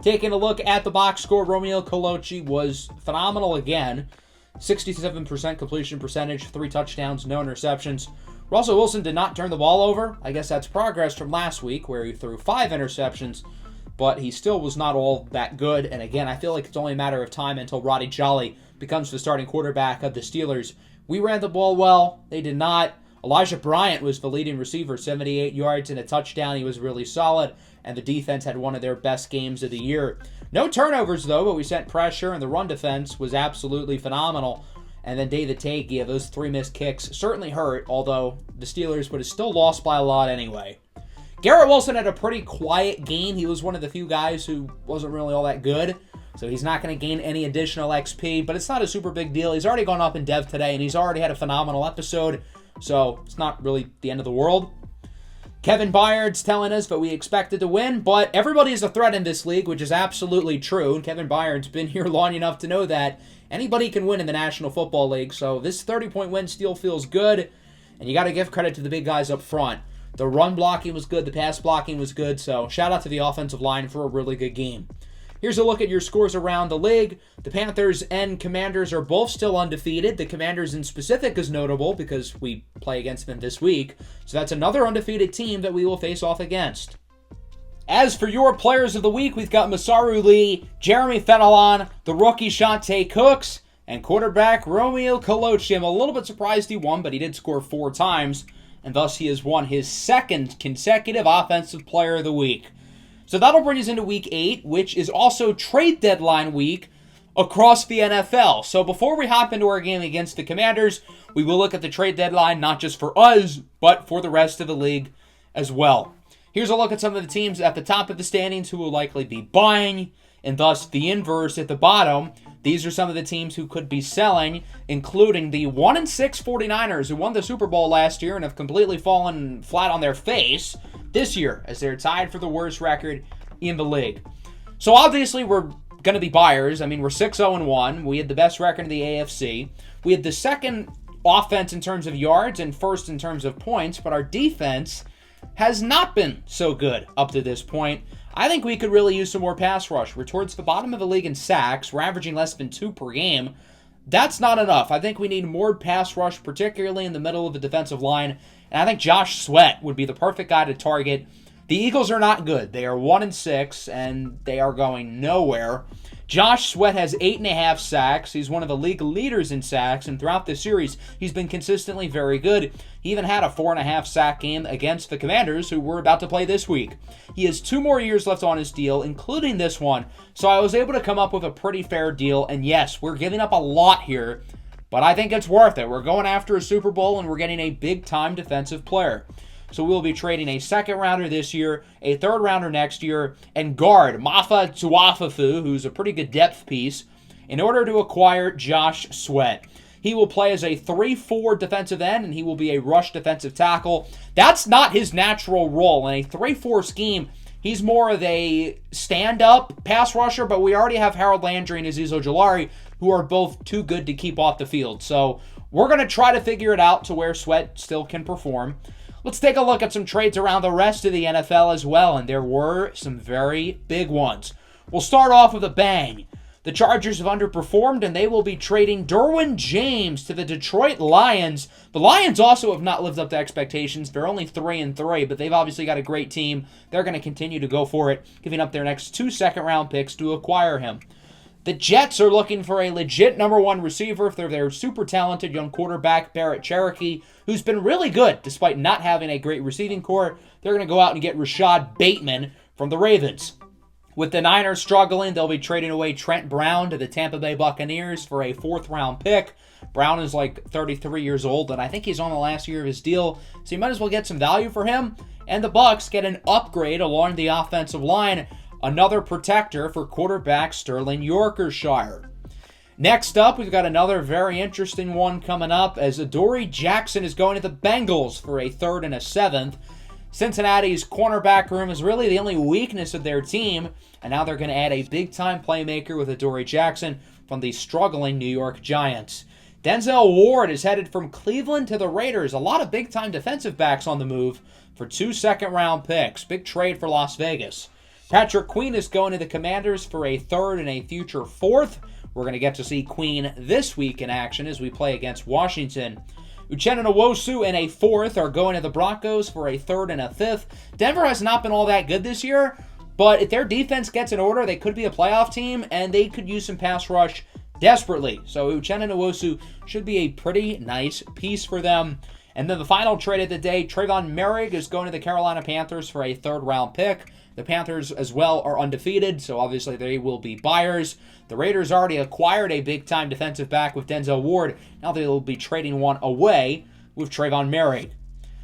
Taking a look at the box score, Romeo Colucci was phenomenal again. 67% completion percentage, 3 touchdowns, no interceptions. Russell Wilson did not turn the ball over. I guess that's progress from last week where he threw 5 interceptions, but he still was not all that good. And again, I feel like it's only a matter of time until Roddy Jolly becomes the starting quarterback of the Steelers. We ran the ball well. They did not. Elijah Bryant was the leading receiver, 78 yards and a touchdown. He was really solid, and the defense had one of their best games of the year. No turnovers, though, but we sent pressure, and the run defense was absolutely phenomenal. And then David Takei, those 3 missed kicks certainly hurt, although the Steelers would have still lost by a lot anyway. Garrett Wilson had a pretty quiet game. He was one of the few guys who wasn't really all that good, so he's not going to gain any additional XP, but it's not a super big deal. He's already gone up in dev today, and he's already had a phenomenal episode, so it's not really the end of the world. Kevin Byard's telling us that we expected to win, but everybody is a threat in this league, which is absolutely true, and Kevin Byard's been here long enough to know that anybody can win in the National Football League, so this 30-point win still feels good, and you got to give credit to the big guys up front. The run blocking was good, the pass blocking was good, so shout out to the offensive line for a really good game. Here's a look at your scores around the league. The Panthers and Commanders are both still undefeated. The Commanders in specific is notable because we play against them this week, so that's another undefeated team that we will face off against. As for your players of the week, we've got Masaru Lee, Jeremy Fenelon, the rookie Shante Cooks, and quarterback Romeo Colucci. I'm a little bit surprised he won, but he did score 4 times, and thus he has won his 2nd consecutive Offensive Player of the Week. So that'll bring us into Week 8, which is also trade deadline week across the NFL. So before we hop into our game against the Commanders, we will look at the trade deadline, not just for us, but for the rest of the league as well. Here's a look at some of the teams at the top of the standings who will likely be buying, and thus the inverse at the bottom. These are some of the teams who could be selling, including the 1-6 49ers, who won the Super Bowl last year and have completely fallen flat on their face this year, as they're tied for the worst record in the league. So obviously we're going to be buyers. I mean, we're 6-0-1. We had the best record in the AFC. We had the 2nd offense in terms of yards and 1st in terms of points, but our defense has not been so good up to this point. I think we could really use some more pass rush. We're towards the bottom of the league in sacks. We're averaging less than 2 per game. That's not enough. I think we need more pass rush, particularly in the middle of the defensive line. And I think Josh Sweat would be the perfect guy to target. The Eagles are not good. They are 1-6, and they are going nowhere. Josh Sweat has 8.5 sacks. He's one of the league leaders in sacks, and throughout this series, he's been consistently very good. He even had a 4.5 sack game against the Commanders, who we're about to play this week. He has 2 more years left on his deal, including this one, so I was able to come up with a pretty fair deal, and yes, we're giving up a lot here, but I think it's worth it. We're going after a Super Bowl, and we're getting a big-time defensive player. So we'll be trading a 2nd-rounder this year, a 3rd-rounder next year, and guard Mafa Tuafafu, who's a pretty good depth piece, in order to acquire Josh Sweat. He will play as a 3-4 defensive end, and he will be a rush defensive tackle. That's not his natural role. In a 3-4 scheme, he's more of a stand-up pass rusher, but we already have Harold Landry and Azeez Ojulari, who are both too good to keep off the field. So we're going to try to figure it out to where Sweat still can perform. Let's take a look at some trades around the rest of the NFL as well, and there were some very big ones. We'll start off with a bang. The Chargers have underperformed, and they will be trading Derwin James to the Detroit Lions. The Lions also have not lived up to expectations. They're only 3-3, but they've obviously got a great team. They're going to continue to go for it, giving up their next 2 second-round picks to acquire him. The Jets are looking for a legit number 1 receiver for their super talented young quarterback, Barrett Cherokee, who's been really good despite not having a great receiving core. They're going to go out and get Rashad Bateman from the Ravens. With the Niners struggling, they'll be trading away Trent Brown to the Tampa Bay Buccaneers for a 4th-round pick. Brown is like 33 years old, and I think he's on the last year of his deal, so you might as well get some value for him. And the Bucs get an upgrade along the offensive line, another protector for quarterback Sterling Yorkshire. Next up, we've got another very interesting one coming up, as Adoree Jackson is going to the Bengals for a 3rd and a 7th. Cincinnati's cornerback room is really the only weakness of their team, and now they're going to add a big-time playmaker with Adoree Jackson from the struggling New York Giants. Denzel Ward is headed from Cleveland to the Raiders. A lot of big-time defensive backs on the move for 2 second-round picks. Big trade for Las Vegas. Patrick Queen is going to the Commanders for a 3rd and a future 4th. We're going to get to see Queen this week in action as we play against Washington. Uchenna Nwosu and a 4th are going to the Broncos for a 3rd and a 5th. Denver has not been all that good this year, but if their defense gets in order, they could be a playoff team, and they could use some pass rush desperately. So Uchenna Nwosu should be a pretty nice piece for them. And then the final trade of the day, Trayvon Merrick is going to the Carolina Panthers for a 3rd-round pick. The Panthers as well are undefeated, so obviously they will be buyers. The Raiders already acquired a big-time defensive back with Denzel Ward. Now they will be trading one away with Trayvon Merrick.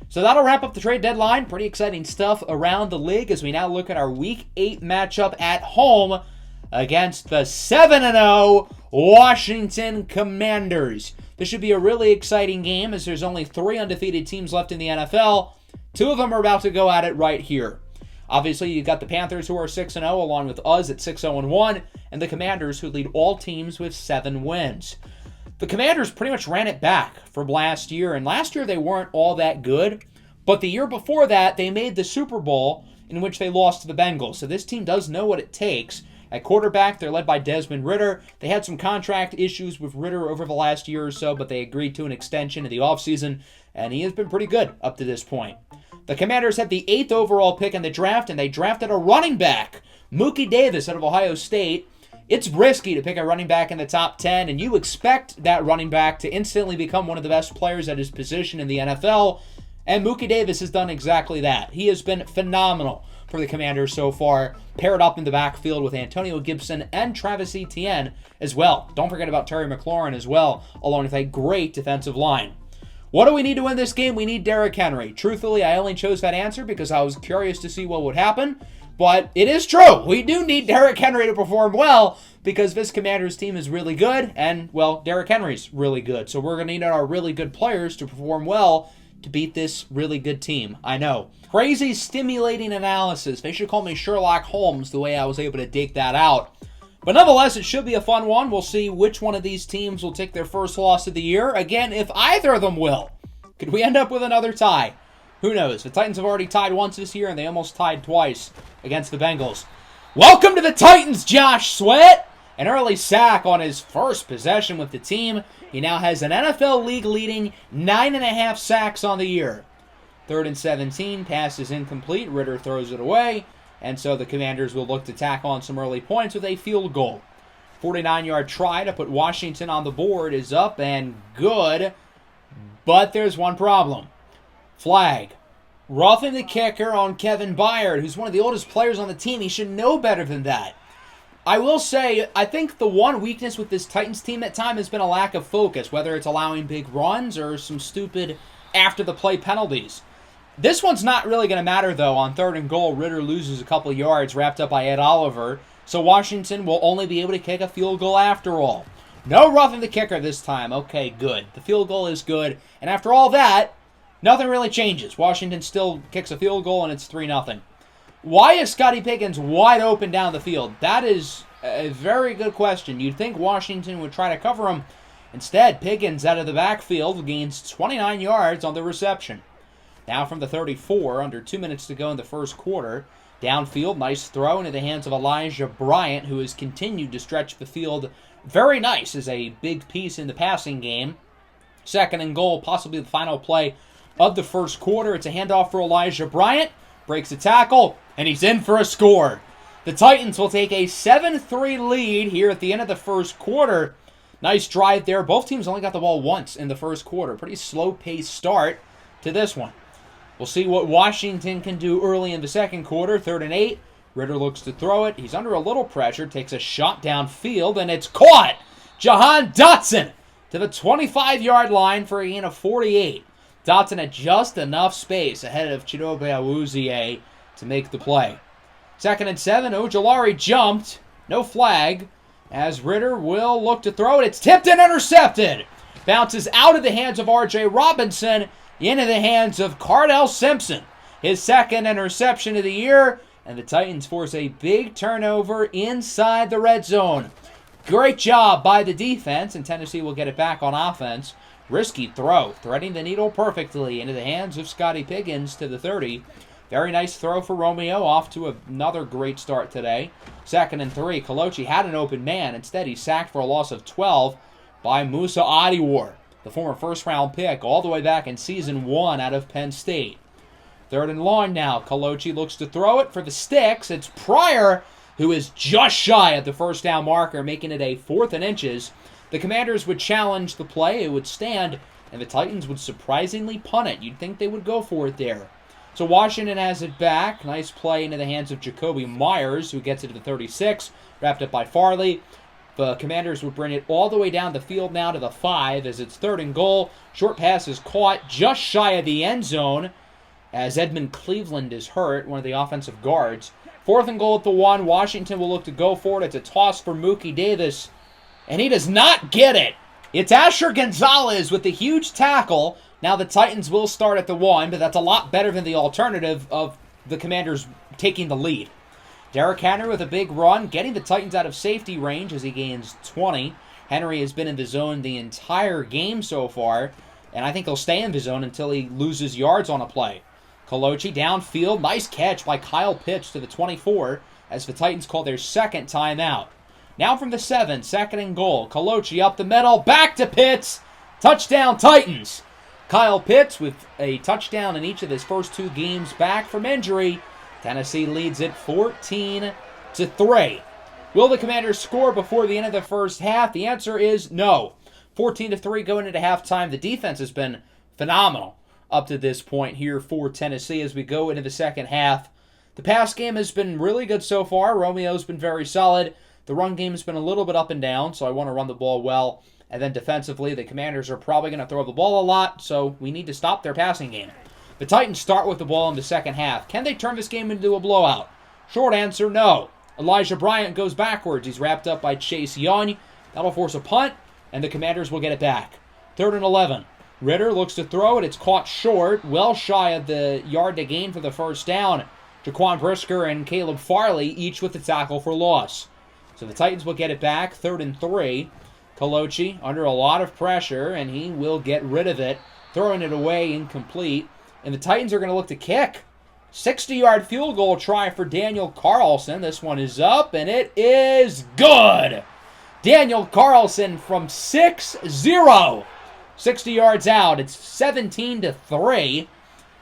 So that'll wrap up the trade deadline. Pretty exciting stuff around the league as we now look at our Week 8 matchup at home against the 7-0 Washington Commanders. This should be a really exciting game as there's only 3 undefeated teams left in the NFL. 2 of them are about to go at it right here. Obviously, you've got the Panthers who are 6-0 along with us at 6-0-1, and the Commanders who lead all teams with 7 wins. The Commanders pretty much ran it back from last year, and last year they weren't all that good, but the year before that they made the Super Bowl in which they lost to the Bengals. So this team does know what it takes. At quarterback, they're led by Desmond Ridder. They had some contract issues with Ridder over the last year or so, but they agreed to an extension in the offseason, and he has been pretty good up to this point. The Commanders had the 8th overall pick in the draft, and they drafted a running back, Mookie Davis out of Ohio State. It's risky to pick a running back in the top 10, and you expect that running back to instantly become one of the best players at his position in the NFL, and Mookie Davis has done exactly that. He has been phenomenal for the Commanders so far, paired up in the backfield with Antonio Gibson and Travis Etienne as well. Don't forget about Terry McLaurin as well, along with a great defensive line. What do we need to win this game? We need Derrick Henry. Truthfully, I only chose that answer because I was curious to see what would happen. But it is true. We do need Derrick Henry to perform well because this Commanders team is really good. And, well, Derrick Henry's really good. So we're going to need our really good players to perform well to beat this really good team. I know. Crazy stimulating analysis. They should call me Sherlock Holmes the way I was able to dig that out. But nonetheless, it should be a fun one. We'll see which one of these teams will take their first loss of the year. Again, if either of them will. Could we end up with another tie? Who knows? The Titans have already tied once this year, and they almost tied twice against the Bengals. Welcome to the Titans, Josh Sweat! An early sack on his first possession with the team. He now has an NFL league-leading 9.5 sacks on the year. 3rd and 17, pass is incomplete. Ridder throws it away. And so the Commanders will look to tack on some early points with a field goal. 49-yard try to put Washington on the board is up and good. But there's one problem. Flag. Roughing the kicker on Kevin Byard, who's one of the oldest players on the team. He should know better than that. I will say, I think the one weakness with this Titans team at times has been a lack of focus, whether it's allowing big runs or some stupid after-the-play penalties. This one's not really going to matter, though. On 3rd and goal, Ridder loses a couple yards wrapped up by Ed Oliver, so Washington will only be able to kick a field goal after all. No roughing the kicker this time. Okay, good. The field goal is good, and after all that, nothing really changes. Washington still kicks a field goal, and it's 3-0. Why is Scotty Pickens wide open down the field? That is a very good question. You'd think Washington would try to cover him. Instead, Pickens out of the backfield gains 29 yards on the reception. Now from the 34, under 2 minutes to go in the first quarter. Downfield, nice throw into the hands of Elijah Bryant, who has continued to stretch the field very nice as a big piece in the passing game. 2nd and goal, possibly the final play of the first quarter. It's a handoff for Elijah Bryant. Breaks a tackle, and he's in for a score. The Titans will take a 7-3 lead here at the end of the first quarter. Nice drive there. Both teams only got the ball once in the first quarter. Pretty slow-paced start to this one. We'll see what Washington can do early in the second quarter. 3rd and 8. Ritter looks to throw it. He's under a little pressure, takes a shot downfield, and it's caught. Jahan Dotson to the 25-yard line for a gain of 48. Dotson had just enough space ahead of Chidobe Awuzie to make the play. 2nd and 7, Ojulari jumped. No flag, as Ritter will look to throw it. It's tipped and intercepted. Bounces out of the hands of R.J. Robinson into the hands of Cardell Simpson. His 2nd interception of the year, and the Titans force a big turnover inside the red zone. Great job by the defense, and Tennessee will get it back on offense. Risky throw, threading the needle perfectly into the hands of Scotty Piggins to the 30. Very nice throw for Romeo, off to another great start today. 2nd and 3, Colochi had an open man. Instead, he's sacked for a loss of 12 by Musa Adiwar, the former first-round pick, all the way back in Season 1 out of Penn State. 3rd and long now. Colochi looks to throw it for the sticks. It's Pryor, who is just shy of the first down marker, making it a 4th and inches. The Commanders would challenge the play. It would stand, and the Titans would surprisingly punt it. You'd think they would go for it there. So Washington has it back. Nice play into the hands of Jacoby Myers, who gets it to the 36, wrapped up by Farley. The Commanders would bring it all the way down the field now to the 5 as it's 3rd and goal. Short pass is caught just shy of the end zone as Edmund Cleveland is hurt, one of the offensive guards. 4th and goal at the 1. Washington will look to go for it. It's a toss for Mookie Davis, and he does not get it. It's Asher Gonzalez with the huge tackle. Now the Titans will start at the 1, but that's a lot better than the alternative of the Commanders taking the lead. Derrick Henry with a big run, getting the Titans out of safety range as he gains 20. Henry has been in the zone the entire game so far, and I think he'll stay in the zone until he loses yards on a play. Colochi downfield, nice catch by Kyle Pitts to the 24 as the Titans call their 2nd timeout. Now from the 7, 2nd and goal. Colochi up the middle, back to Pitts. Touchdown Titans. Kyle Pitts with a touchdown in each of his first 2 games back from injury. Tennessee leads it 14-3. Will the Commanders score before the end of the first half? The answer is no. 14-3 going into halftime. The defense has been phenomenal up to this point here for Tennessee as we go into the second half. The pass game has been really good so far. Romeo's been very solid. The run game has been a little bit up and down, so I want to run the ball well. And then defensively, the Commanders are probably going to throw the ball a lot, so we need to stop their passing game. The Titans start with the ball in the second half. Can they turn this game into a blowout? Short answer, no. Elijah Bryant goes backwards. He's wrapped up by Chase Young. That'll force a punt, and the Commanders will get it back. 3rd and 11. Ritter looks to throw it. It's caught short, well shy of the yard to gain for the first down. Jaquan Brisker and Caleb Farley each with the tackle for loss. So the Titans will get it back, 3rd and 3. Colochi under a lot of pressure, and he will get rid of it, throwing it away incomplete. And the Titans are going to look to kick. 60-yard field goal try for Daniel Carlson. This one is up, and it is good. Daniel Carlson from 6-0. 60 yards out. It's 17-3,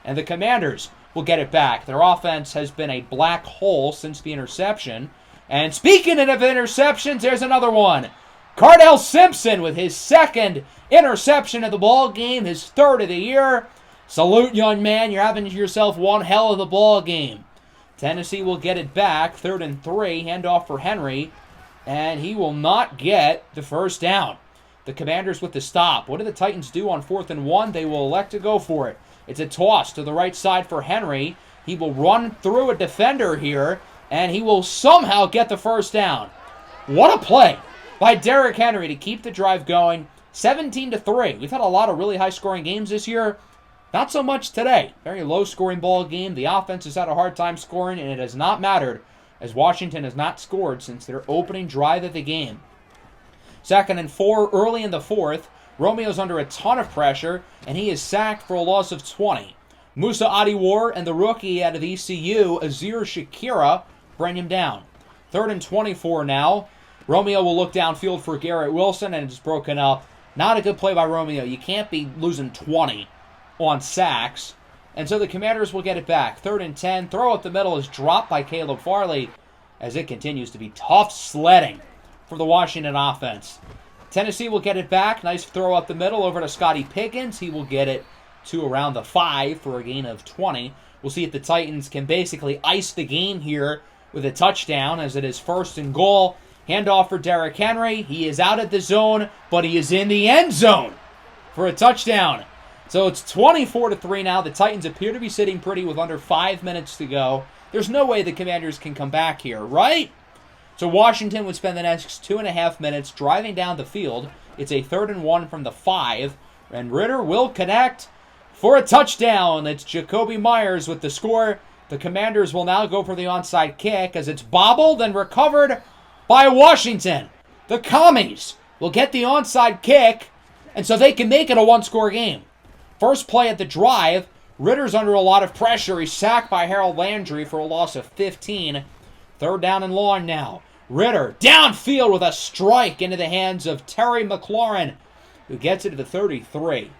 and the Commanders will get it back. Their offense has been a black hole since the interception. And speaking of interceptions, there's another one. Cardell Simpson with his 2nd interception of the ball game, his 3rd of the year. Salute, young man. You're having yourself one hell of a ball game. Tennessee will get it back, 3rd and 3. Handoff for Henry, and he will not get the first down. The Commanders with the stop. What do the Titans do on 4th and 1? They will elect to go for it. It's a toss to the right side for Henry. He will run through a defender here, and he will somehow get the first down. What a play by Derrick Henry to keep the drive going. 17-3. We've had a lot of really high-scoring games this year. Not so much today. Very low-scoring ball game. The offense has had a hard time scoring, and it has not mattered as Washington has not scored since their opening drive of the game. 2nd and 4 early in the 4th. Romeo's under a ton of pressure, and he is sacked for a loss of 20. Musa Adiwar and the rookie out of ECU, Azir Shakira, bring him down. 3rd and 24 now. Romeo will look downfield for Garrett Wilson, and it's broken up. Not a good play by Romeo. You can't be losing 20 on sacks. And so the Commanders will get it back. 3rd and 10. Throw up the middle is dropped by Caleb Farley as it continues to be tough sledding for the Washington offense. Tennessee will get it back. Nice throw up the middle over to Scotty Pickens. He will get it to around the 5 for a gain of 20. We'll see if the Titans can basically ice the game here with a touchdown as it is 1st and goal. Handoff for Derrick Henry. He is out at the zone, but he is in the end zone for a touchdown. So it's 24-3 now. The Titans appear to be sitting pretty with under 5 minutes to go. There's no way the Commanders can come back here, right? So Washington would spend the next 2.5 minutes driving down the field. It's a 3rd and 1 from the 5, and Ritter will connect for a touchdown. It's Jacoby Myers with the score. The Commanders will now go for the onside kick as it's bobbled and recovered by Washington. The Commies will get the onside kick, and so they can make it a one-score game. First play at the drive, Ritter's under a lot of pressure. He's sacked by Harold Landry for a loss of 15. 3rd down and long now. Ritter downfield with a strike into the hands of Terry McLaurin, who gets it to the 33.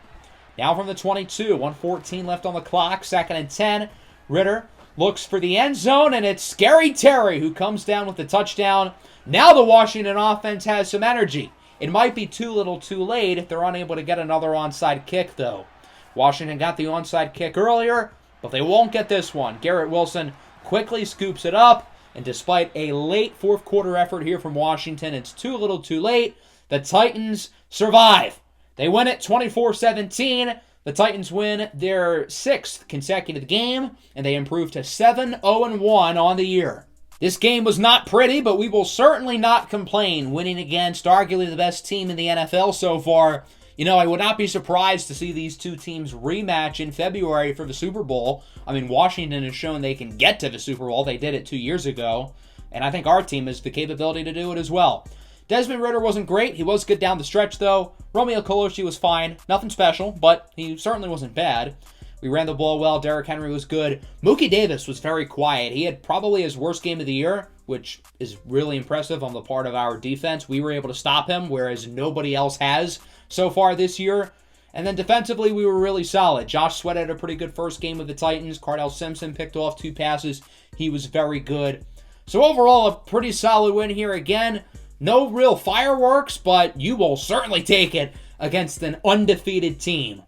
Now from the 22, 1:14 left on the clock, 2nd and 10. Ritter looks for the end zone, and it's Scary Terry who comes down with the touchdown. Now the Washington offense has some energy. It might be too little too late if they're unable to get another onside kick, though. Washington got the onside kick earlier, but they won't get this one. Garrett Wilson quickly scoops it up, and despite a late 4th quarter effort here from Washington, it's too little too late. The Titans survive. They win it 24-17. The Titans win their 6th consecutive game, and they improve to 7-0-1 on the year. This game was not pretty, but we will certainly not complain, winning against arguably the best team in the NFL so far. You know, I would not be surprised to see these two teams rematch in February for the Super Bowl. I mean, Washington has shown they can get to the Super Bowl. They did it 2 years ago, and I think our team has the capability to do it as well. Desmond Ridder wasn't great. He was good down the stretch, though. Romeo Colosi was fine. Nothing special, but he certainly wasn't bad. We ran the ball well. Derrick Henry was good. Mookie Davis was very quiet. He had probably his worst game of the year, which is really impressive on the part of our defense. We were able to stop him, whereas nobody else has so far this year. And then defensively, we were really solid. Josh Sweat had a pretty good first game with the Titans. Cardell Simpson picked off 2 passes. He was very good. So overall, a pretty solid win here again. No real fireworks, but you will certainly take it against an undefeated team.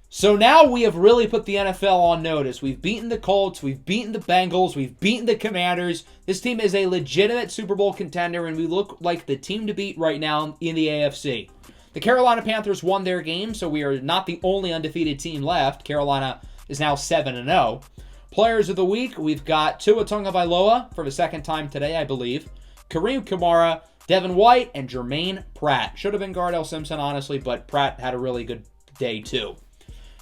So now we have really put the NFL on notice. We've beaten the Colts, we've beaten the Bengals, we've beaten the Commanders. This team is a legitimate Super Bowl contender, and we look like the team to beat right now in the AFC. The Carolina Panthers won their game, so we are not the only undefeated team left. Carolina is now 7-0. Players of the week, we've got Tua Tagovailoa for the 2nd time today, I believe. Kareem Kamara, Devin White, and Jermaine Pratt. Should have been Cardell Simpson, honestly, but Pratt had a really good day, too.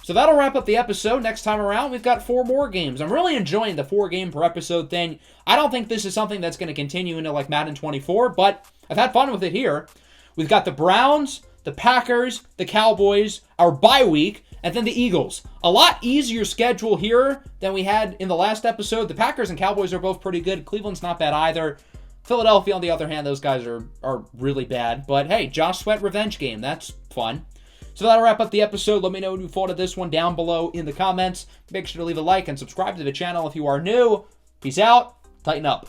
So that'll wrap up the episode. Next time around, we've got 4 more games. I'm really enjoying the 4-game per episode thing. I don't think this is something that's going to continue into like Madden 24, but I've had fun with it here. We've got the Browns, the Packers, the Cowboys, our bye week, and then the Eagles. A lot easier schedule here than we had in the last episode. The Packers and Cowboys are both pretty good. Cleveland's not bad either. Philadelphia, on the other hand, those guys are really bad. But hey, Josh Sweat revenge game. That's fun. So that'll wrap up the episode. Let me know what you thought of this one down below in the comments. Make sure to leave a like and subscribe to the channel if you are new. Peace out. Tighten up.